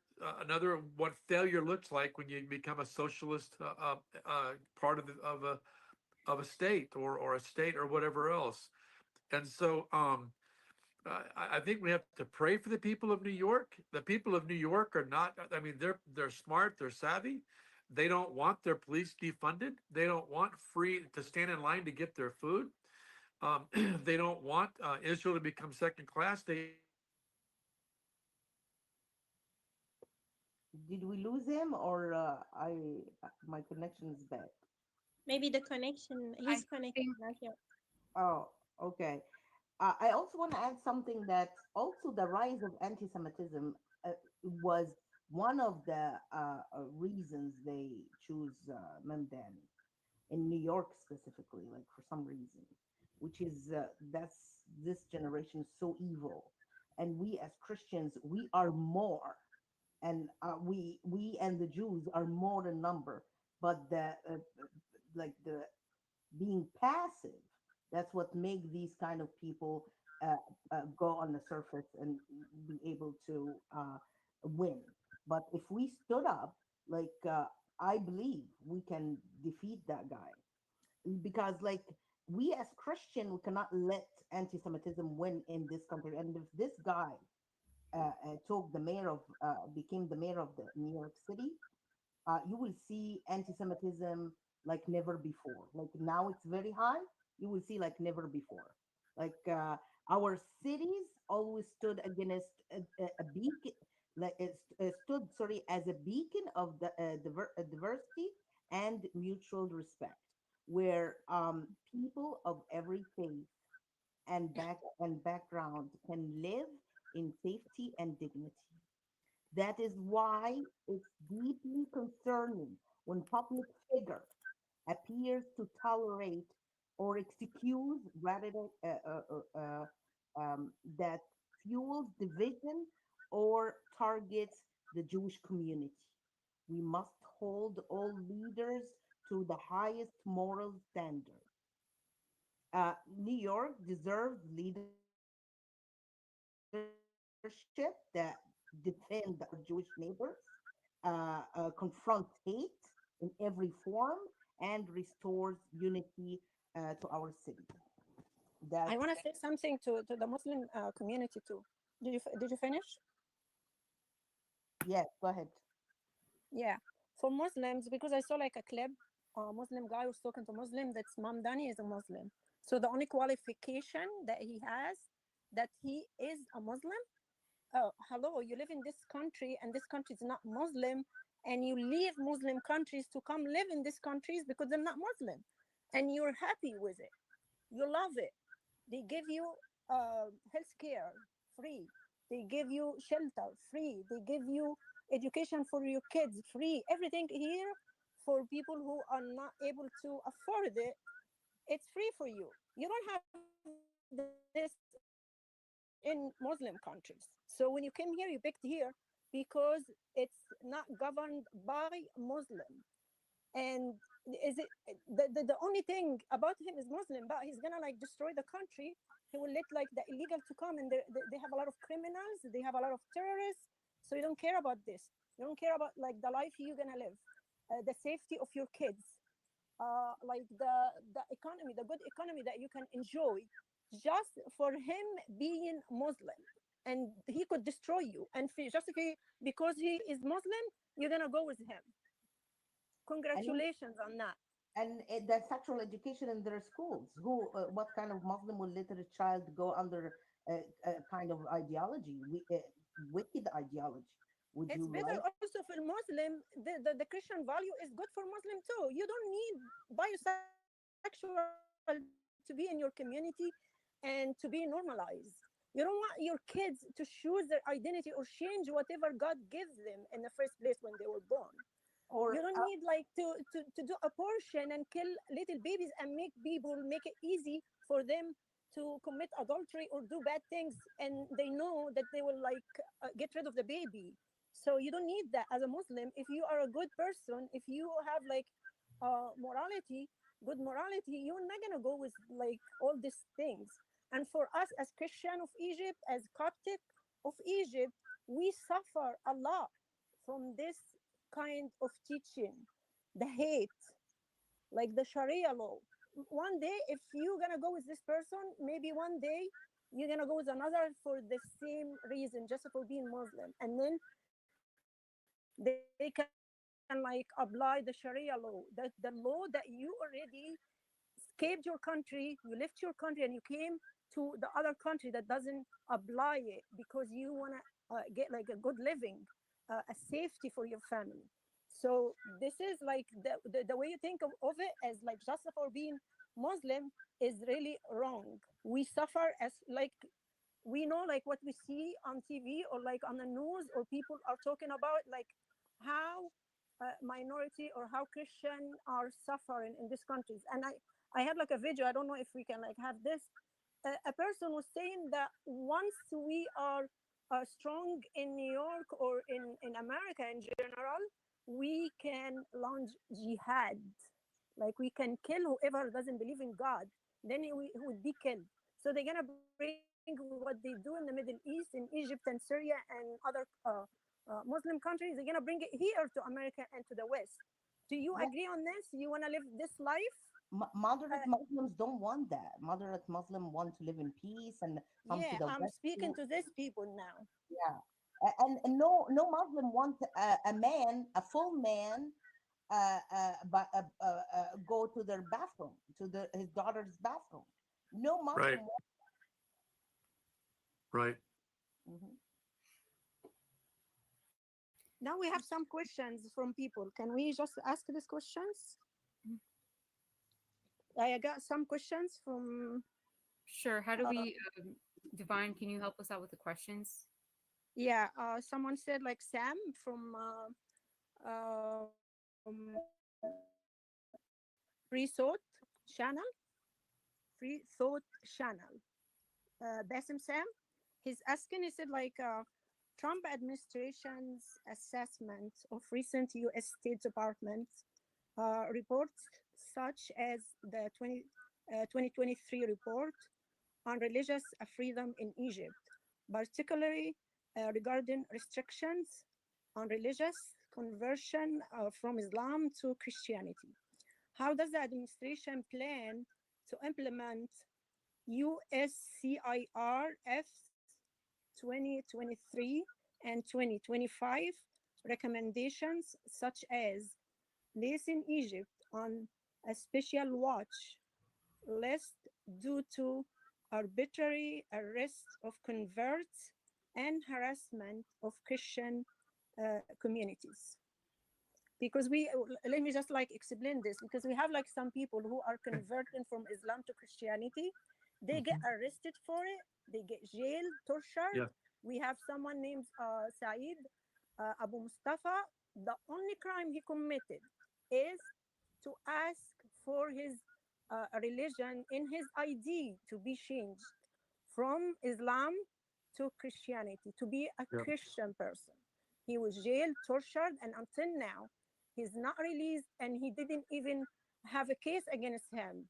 what failure looks like when you become a socialist part of a state or a state or whatever else. And so I think we have to pray for the people of New York. The people of New York are not, I mean, they're smart, they're savvy. They don't want their police defunded. They don't want free to stand in line to get their food. They don't want Israel to become second class. Did we lose him, or my connection is bad? Maybe the connection, his connection is not here. Oh, okay. I also want to add something that also the rise of anti-Semitism was one of the reasons they choose Mamdani in New York specifically, like for some reason, which is that's this generation is so evil, and we as Christians we are more, and we and the Jews are more in number, but the like the being passive, that's what make these kind of people go on the surface and be able to win. But if we stood up, like I believe we can defeat that guy, because like we as Christian we cannot let anti-Semitism win in this country. And if this guy took the mayor of became the mayor of the New York City, you will see anti-Semitism like never before. Like now it's very high. You will see like never before. Like our cities always stood against a beacon, like it stood, sorry, as a beacon of the diversity and mutual respect, where people of every faith and background can live in safety and dignity. That is why it's deeply concerning when public figure appears to tolerate or excuse rather than that fuels division or targets the Jewish community. We must hold all leaders to the highest moral standard. New York deserves leadership that defend our Jewish neighbors, confront hate in every form, and restores unity to our city. That's I want to say something to the Muslim community too. Did you finish? yes. Go ahead. Yeah, for Muslims, because I saw like a clip, a Muslim guy was talking to Muslim that's Mamdani is a Muslim. So the only qualification that he has that he is a Muslim. Oh, hello, you live in this country and this country is not Muslim, and you leave Muslim countries to come live in these countries because they're not Muslim, and you're happy with it. You love it. They give you health care free. They give you shelter free. They give you education for your kids free. Everything here for people who are not able to afford it, it's free for you. You don't have this in Muslim countries. So when you came here, you picked here because it's not governed by Muslim. And is it the only thing about him is Muslim, but he's gonna like destroy the country. He will let like the illegal to come, and they have a lot of criminals, they have a lot of terrorists. So you don't care about this. You don't care about like the life you're gonna live, the safety of your kids, like the economy, the good economy that you can enjoy, just for him being Muslim. And he could destroy you. And just if he, because he is Muslim, you're gonna go with him. Congratulations on that. And the sexual education in their schools. Who, what kind of Muslim will let a child go under a kind of ideology, wicked ideology? Would It's you better like? also for Muslim. The Christian value is good for Muslim too. You don't need by yourself to be in your community and to be normalized. You don't want your kids to choose their identity or change whatever God gives them in the first place when they were born. Or You don't need like to do abortion and kill little babies and make it easy for them to commit adultery or do bad things, and they know that they will like get rid of the baby. So you don't need that as a Muslim. If you are a good person, if you have like morality, good morality, you're not gonna go with like all these things. And for us as Christian of Egypt, as Coptic of Egypt, we suffer a lot from this kind of teaching, the hate, like the Sharia law. One day, if you're gonna go with this person, maybe one day you're gonna go with another for the same reason, just for being Muslim, and then they can like apply the Sharia law, the law that you already escaped your country, you left your country, and you came to the other country that doesn't apply it because you wanna get like a good living, a safety for your family. So this is like the way you think of it as like just for being Muslim is really wrong. We suffer as like we know like what we see on TV or like on the news or people are talking about like how minority or how Christian are suffering in these countries. And I had like a video. I don't know if we can like have this. A person was saying that once we are strong in New York or in America in general, we can launch jihad. Like we can kill whoever doesn't believe in God. Then he would be killed. So they're gonna bring what they do in the Middle East, in Egypt and Syria and other Muslim countries. They're gonna bring it here to America and to the West. Do you yeah, agree on this? You wanna live this life? moderate Muslims don't want that. Moderate Muslim want to live in peace and come to Yeah, the I'm West. speaking to these people now. Yeah, and no Muslim want a man, a full man, but go to their bathroom, to his daughter's bathroom. No Right, Muslim. right. Mhm. Now we have some questions from people. Can we just ask these questions? I got some questions from Sure. How do we, Divine, can you help us out with the questions? yeah. Someone said like Sam from Free Thought channel, Free Thought channel. Basim Sam, he's asking. He said like Trump administration's assessment of recent U.S. State Department reports, such as the 2023 report on religious freedom in Egypt, particularly regarding restrictions on religious conversion from Islam to Christianity. How does the administration plan to implement USCIRF 2023 and 2025 recommendations, such as placing Egypt on a special watch list due to arbitrary arrest of converts and harassment of Christian communities? Because let me just like explain this, because we have like some people who are converting from Islam to Christianity. They get arrested for it, they get jailed, tortured. Yeah. We have someone named Saeed Abu Mustafa. The only crime he committed is to ask for his religion in his ID to be changed from Islam to Christianity, to be a Yeah. Christian person. He was jailed, tortured, and until now, he's not released, and he didn't even have a case against him.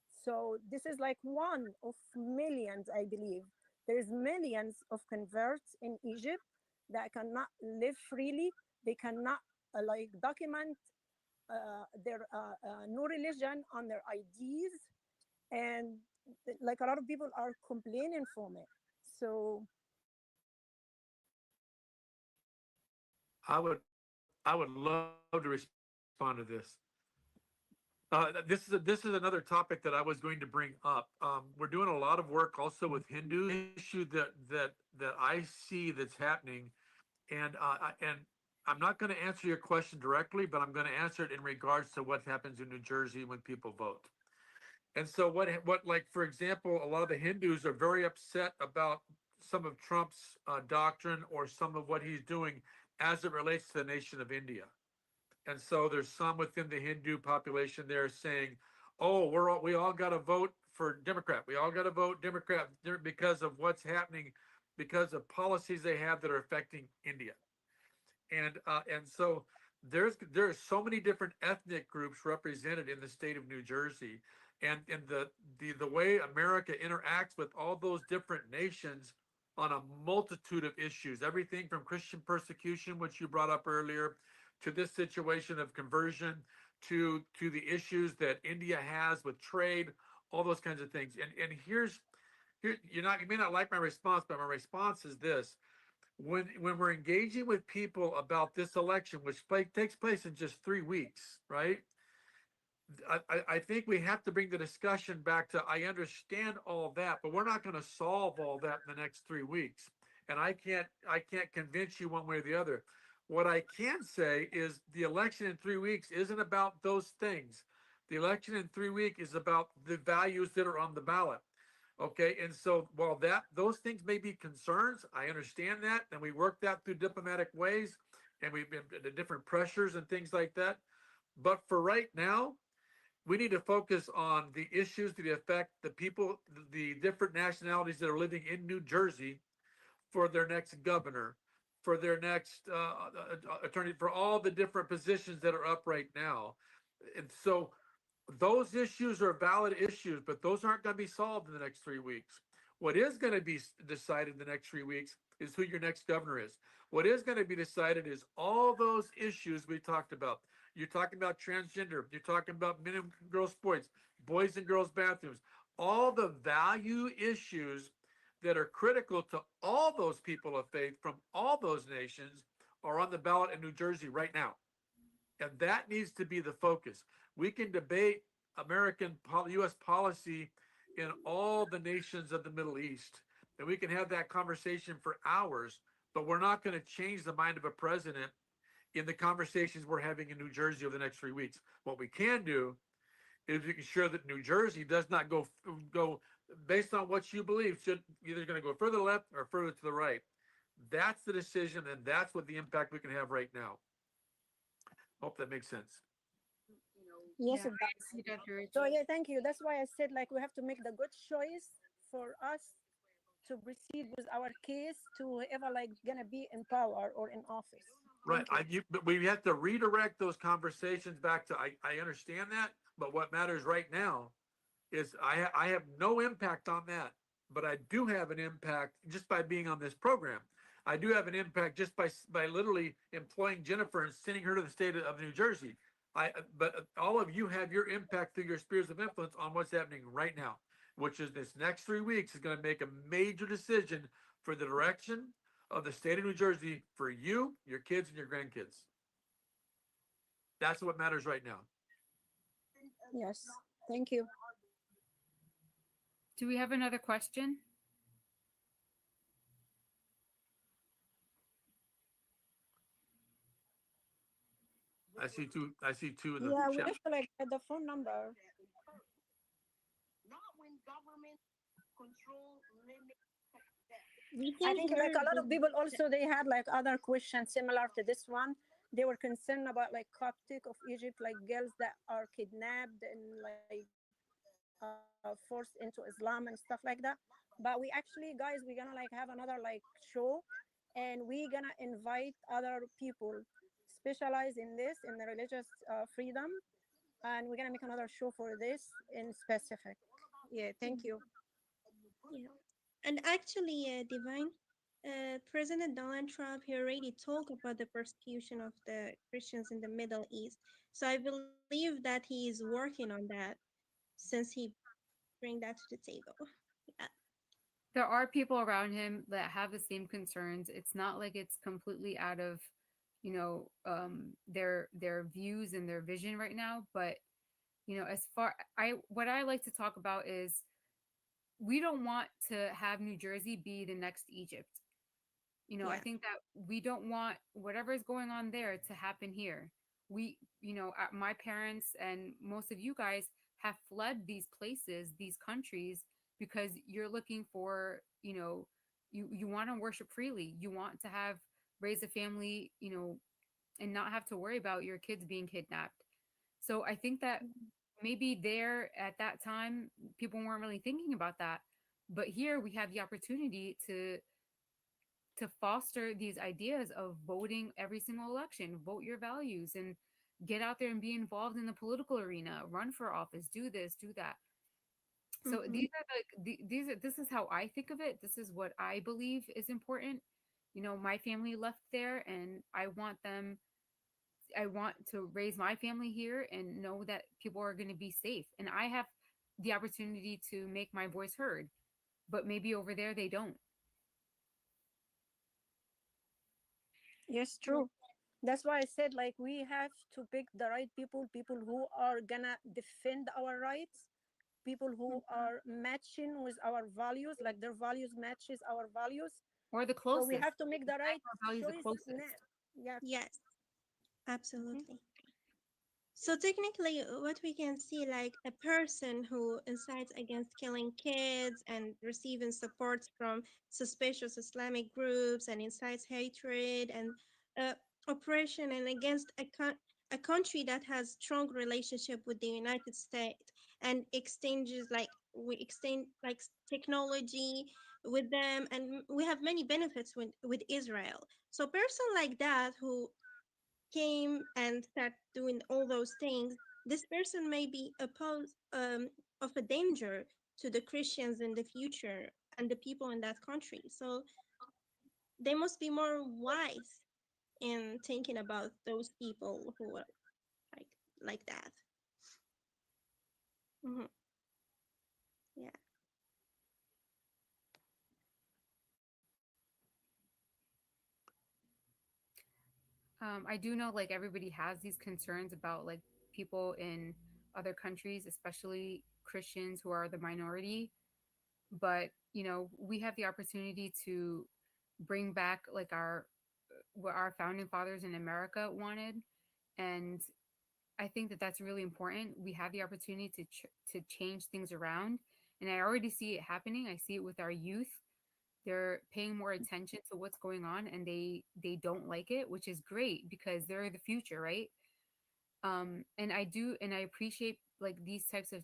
So this is like one of millions, I believe. There's millions of converts in Egypt that cannot live freely. They cannot like document their no religion on their IDs, and like a lot of people are complaining from it. So I would love to respond to this. This is another topic that I was going to bring up. We're doing a lot of work also with Hindu issue that I see that's happening, and I'm not going to answer your question directly, but I'm going to answer it in regards to what happens in New Jersey when people vote. And so what like, for example, a lot of the Hindus are very upset about some of Trump's doctrine or some of what he's doing as it relates to the nation of India. And so there's some within the Hindu population there saying, oh, we all got to vote for Democrat. We all got to vote Democrat because of what's happening, because of policies they have that are affecting India. And so there's so many different ethnic groups represented in the state of New Jersey, and the way America interacts with all those different nations on a multitude of issues, everything from Christian persecution, which you brought up earlier, to this situation of conversion, to the issues that India has with trade, all those kinds of things. And here you may not like my response, but my response is this: when we're engaging with people about this election, which takes place in just 3 weeks, right? I think we have to bring the discussion back to, I understand all that, but we're not going to solve all that in the next 3 weeks. And I can't convince you one way or the other. What I can say is the election in 3 weeks isn't about those things. The election in 3 weeks is about the values that are on the ballot. Okay, and so while those things may be concerns, I understand that, and we work that through diplomatic ways, and we've been the different pressures and things like that. But for right now, we need to focus on the issues that affect the people, the different nationalities that are living in New Jersey, for their next governor, for their next attorney, for all the different positions that are up right now. And so those issues are valid issues, but those aren't going to be solved in the next 3 weeks. What is going to be decided in the next 3 weeks is who your next governor is. What is going to be decided is all those issues we talked about. You're talking about transgender. You're talking about men and girls sports, boys and girls bathrooms, all the value issues that are critical to all those people of faith from all those nations are on the ballot in New Jersey right now. And that needs to be the focus. We can debate U.S. policy in all the nations of the Middle East, and we can have that conversation for hours, but we're not going to change the mind of a president in the conversations we're having in New Jersey over the next 3 weeks. What we can do is we can ensure that New Jersey does not go based on what you believe, should either going to go further left or further to the right. That's the decision, and that's what the impact we can have right now. Hope that makes sense. Yes, Yeah, it does. see that, George. So yeah, thank you. That's why I said like we have to make the good choice for us to proceed with our case to whoever like gonna be in power or in office. Right. But we have to redirect those conversations back to, I understand that, but what matters right now is I have no impact on that, but I do have an impact just by being on this program. I do have an impact just by literally employing Jennifer and sending her to the state of New Jersey. But all of you have your impact through your spheres of influence on what's happening right now, which is this next 3 weeks is going to make a major decision for the direction of the state of New Jersey for you, your kids, and your grandkids. That's what matters right now. Yes, thank you. Do we have another question? I see two in the Yeah, we chat. have to like get the phone number. I think like a lot of people also they had like other questions similar to this one. They were concerned about like Coptic of Egypt, like girls that are kidnapped and like forced into Islam and stuff like that. But we actually, guys, we're gonna like have another like show, and we're gonna invite other people specialized in this in the religious freedom, and we're gonna make another show for this in specific. Yeah, thank you. Yeah. And actually, Divine, President Donald Trump, he already talked about the persecution of the Christians in the Middle East. So I believe that he is working on that since he bring that to the table. Yeah. There are people around him that have the same concerns. It's not like it's completely out of, their views and their vision right now. But what I like to talk about is we don't want to have New Jersey be the next Egypt. Yeah. I think that we don't want whatever is going on there to happen here. My parents and most of you guys have fled these places, these countries, because you're looking for, you want to worship freely. You want to raise a family, and not have to worry about your kids being kidnapped. So I think that maybe there at that time, people weren't really thinking about that. But here we have the opportunity to foster these ideas of voting every single election, vote your values, and get out there and be involved in the political arena, run for office, do this, do that. So these are this is how I think of it. This is what I believe is important. My family left there, and I want to raise my family here and know that people are going to be safe. And I have the opportunity to make my voice heard, but maybe over there they don't. Yes, true. That's why I said like we have to pick the right people, people who are gonna defend our rights, people who are matching with our values, like their values matches our values. Or the So closest. we have to make the right values the choice closest. now. Yeah. Yes, absolutely. So technically, what we can see, like a person who incites against killing kids and receiving support from suspicious Islamic groups and incites hatred and uh, oppression and against a country that has strong relationship with the United States and exchanges like we exchange like technology with them, and we have many benefits with Israel. So a person like that who came and start doing all those things, this person may be of a danger to the Christians in the future and the people in that country. So they must be more wise in thinking about those people who are like that. Yeah. I do know like everybody has these concerns about like people in other countries, especially Christians who are the minority. But we have the opportunity to bring back like what our founding fathers in America wanted, and I think that that's really important. We have the opportunity to change things around, and I already see it happening. I see it with our youth. They're paying more attention to what's going on, and they don't like it, which is great because they're the future, right? And I appreciate like these types of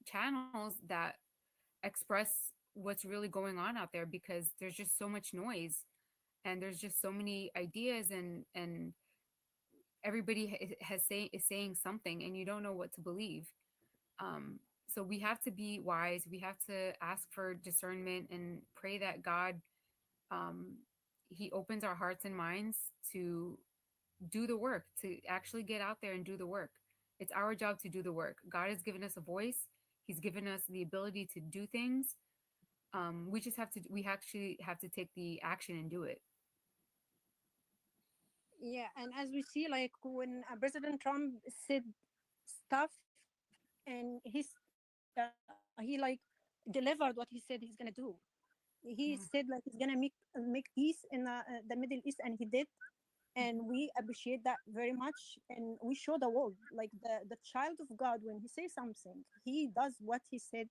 channels that express what's really going on out there, because there's just so much noise and there's just so many ideas, and everybody is saying something and you don't know what to believe. So we have to be wise. We have to ask for discernment and pray that God, he opens our hearts and minds to do the work, to actually get out there and do the work. It's our job to do the work. God has given us a voice. He's given us the ability to do things. We actually have to take the action and do it. Yeah, and as we see, like when President Trump said stuff, and he like delivered what he said he's gonna do. He said like he's gonna make peace in the Middle East, and he did, and we appreciate that very much. And we show the world like the child of God, when he says something, he does what he said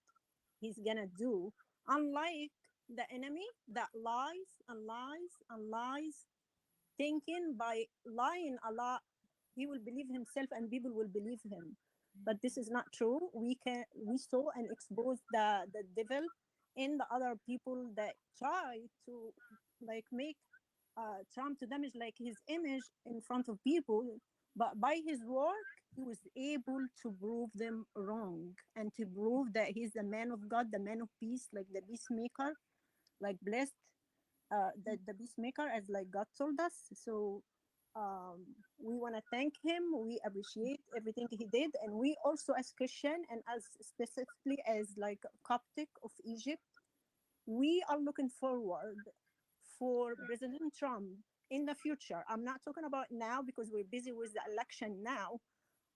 he's gonna do. Unlike the enemy that lies and lies and lies, thinking by lying a lot he will believe himself and people will believe him. But this is not true. We saw and expose the devil in the other people that try to like make Trump to damage like his image in front of people, but by his work he was able to prove them wrong and to prove that he's the man of God, the man of peace, like the peacemaker, like blessed, the peacemaker, as like God told us. So we want to thank him. We appreciate everything he did, and we also as Christian and as specifically as like Coptic of Egypt, we are looking forward for President Trump in the future. I'm not talking about now because we're busy with the election now,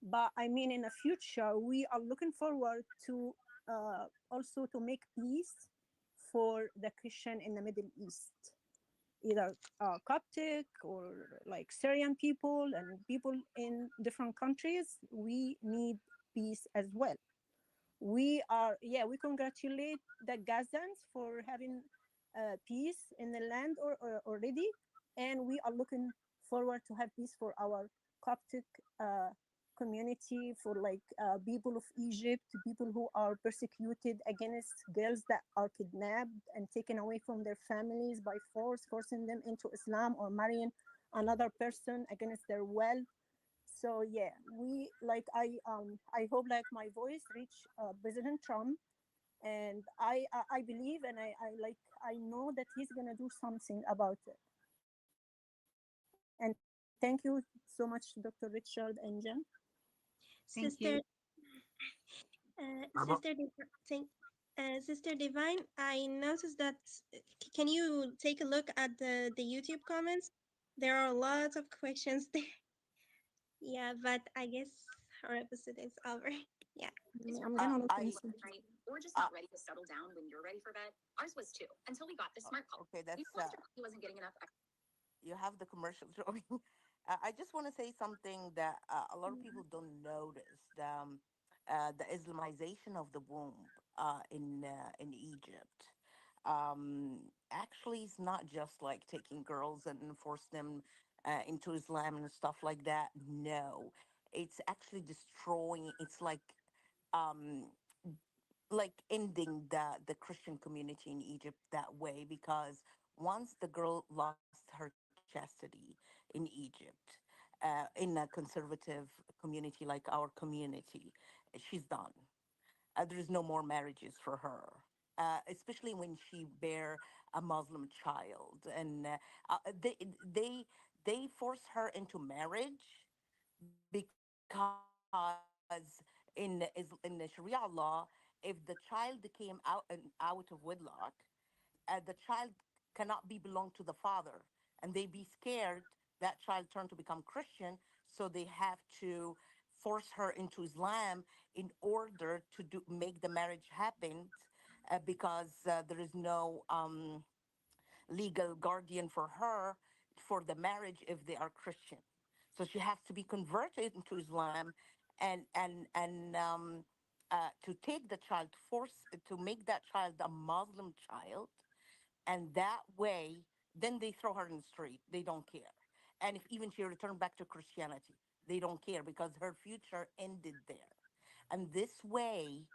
but I mean in the future we are looking forward to also to make peace for the Christian in the Middle East. either Coptic or like Syrian people and people in different countries, we need peace as well. We are, yeah, we congratulate the Gazans for having peace in the land already, and we are looking forward to have peace for our Coptic community, for like people of Egypt, people who are persecuted, against girls that are kidnapped and taken away from their families by force, forcing them into Islam or marrying another person against their will. So yeah, we like I hope like my voice reach President Trump, and I believe, and I like I know that he's gonna do something about it. And thank you so much, Dr. Richard and Jen. Thank Sister, you. I'm a, Sister Divine, I noticed that. Can you take a look at the YouTube comments? There are lots of questions there. Yeah, but I guess our episode is over. Yeah. I'm gonna look I and see. or just not ready to settle down when you're ready for bed. Ours was too until we got the smart call. Okay, that's he wasn't getting enough. You have the commercial showing. I just want to say something that a lot of people don't notice. The Islamization of the womb in Egypt. Actually, it's not just like taking girls and force them into Islam and stuff like that. No, it's actually destroying. It's um, like ending the Christian community in Egypt that way, because once the girl lost her chastity in Egypt, in a conservative community like our community, she's done. There is no more marriages for her. Especially when she bear a Muslim child, and they they force her into marriage because in in the Sharia law, if the child came out of wedlock, the child cannot be belong to the father, and they be scared that child turn to become Christian, so they have to force her into Islam in order to make the marriage happen, because there is no legal guardian for her for the marriage if they are Christian. So she has to be converted into Islam, and to take the child, force to make that child a Muslim child, and that way, then they throw her in the street. They don't care. And if even she returned back to Christianity, they don't care because her future ended there. And this way,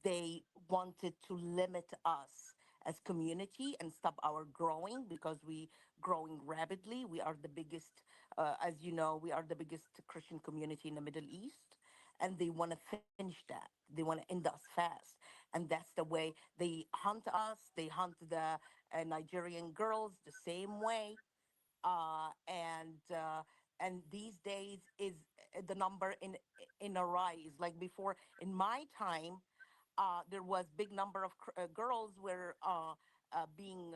they wanted to limit us as community and stop our growing, because we growing rapidly. We are the biggest, as you know, we are the biggest Christian community in the Middle East, and they want to finish that. They want to end us fast, and that's the way they hunt us. They hunt the Nigerian girls the same way, and these days is the number in a rise. Like before, in my time, there was big number of girls were being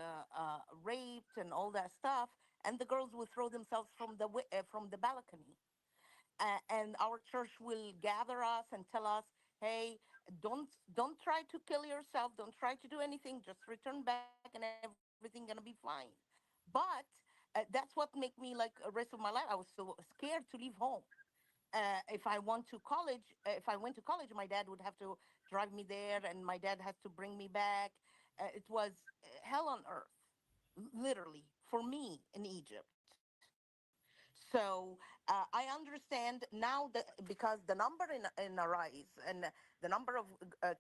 raped and all that stuff, and the girls would throw themselves from the balcony. And our church will gather us and tell us, hey, don't try to kill yourself, don't try to do anything, just return back and everything gonna be fine. But that's what make me like the rest of my life, I was so scared to leave home. If I want to college, if I went to college, my dad would have to drive me there, and my dad has to bring me back. It was hell on earth, literally, for me in Egypt. So I understand now that, because the number in a rise, and the number of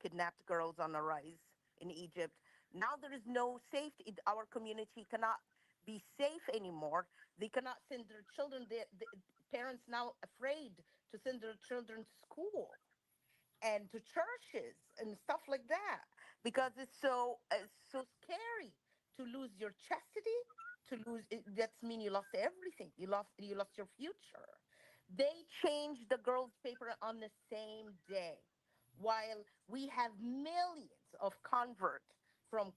kidnapped girls on a rise in Egypt. Now there is no safety. Our community cannot be safe anymore. They cannot send their children. The parents now afraid to send their children to school and to churches and stuff like that, because it's so scary to lose your chastity, to lose it. That's mean you lost everything. You lost your future. They changed the girls paper on the same day, while we have millions of converts from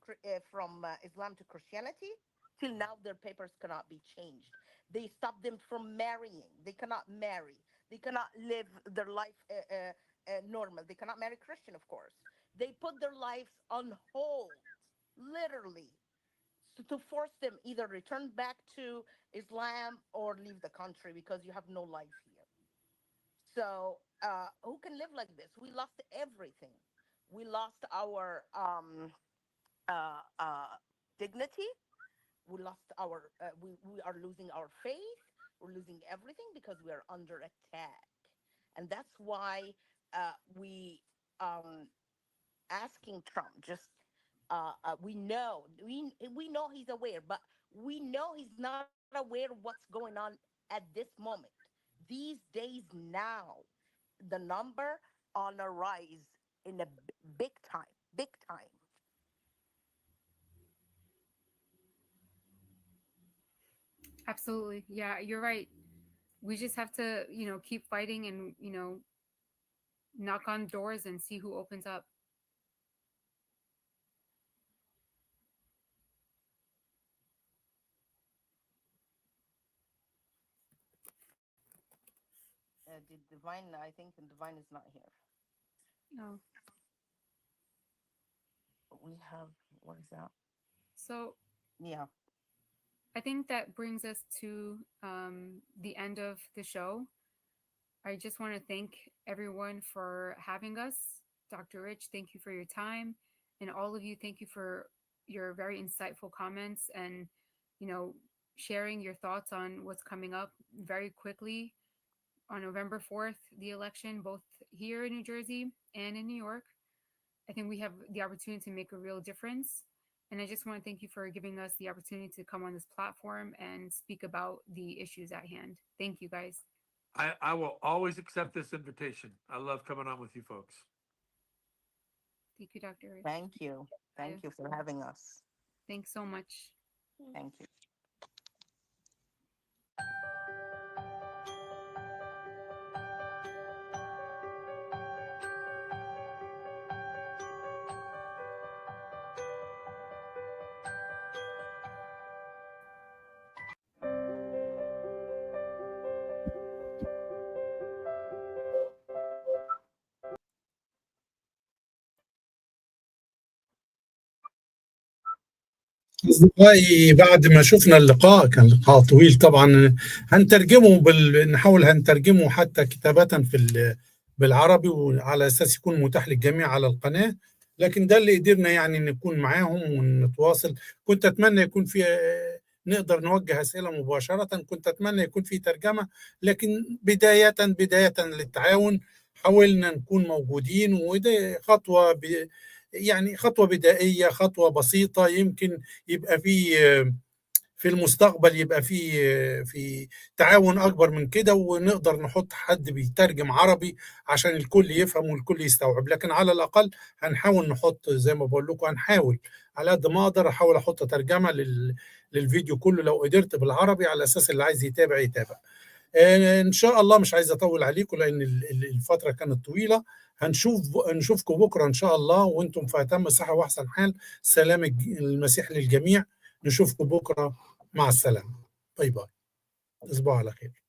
Islam to Christianity. Till now their papers cannot be changed. They stop them from marrying. They cannot marry. They cannot live their life normal. They cannot marry Christian, of course. They put their lives on hold, literally. to force them either return back to Islam or leave the country because you have no life here. So who can live like this? We lost everything. We lost our dignity. We lost our. We are losing our faith. We're losing everything because we are under attack, and that's why we asking Trump. Just we know he's aware, but we know he's not aware of what's going on at this moment. These days now, the number on a rise in a big time, big time. Absolutely. Yeah, you're right. We just have to, keep fighting and, knock on doors and see who opens up. The divine, I think the divine is not here. No. We have, what is that? So yeah, I think that brings us to the end of the show. I just want to thank everyone for having us. Dr. Rich, thank you for your time. And all of you, thank you for your very insightful comments and, sharing your thoughts on what's coming up very quickly on November 4th, the election, both here in New Jersey and in New York. I think we have the opportunity to make a real difference. And I just want to thank you for giving us the opportunity to come on this platform and speak about the issues at hand. Thank you, guys. I will always accept this invitation. I love coming on with you folks. Thank you, Dr. Rich. Thank you. Thank you for having us. Thanks so much. Thank you. أصدقائي، بعد ما شفنا اللقاء كان لقاء طويل طبعا، هنترجمه نحاول هنترجمه حتى كتابة بالعربي وعلى أساس يكون متاح للجميع على القناة. لكن ده اللي قدرنا يعني نكون معاهم ونتواصل. كنت أتمنى يكون في نقدر نوجه أسئلة مباشرة، كنت أتمنى يكون في ترجمة، لكن بداية للتعاون حاولنا نكون موجودين، وده خطوة يعني خطوة بدائية، خطوة بسيطة. يمكن يبقى في المستقبل يبقى في تعاون أكبر من كده، ونقدر نحط حد بيترجم عربي عشان الكل يفهم والكل يستوعب. لكن على الأقل هنحاول نحط، زي ما بقول لكم، هنحاول على قد ما أقدر أحاول أحط ترجمة للفيديو كله لو قدرت بالعربي، على أساس اللي عايز يتابع يتابع. إن شاء الله مش عايز أطول عليكم لأن الفترة كانت طويلة. نشوفكم بكرة إن شاء الله وأنتم في أتم صحة وأحسن حال. سلام المسيح للجميع. نشوفكم بكرة. مع السلامة. باي باي. تصبحوا على خير.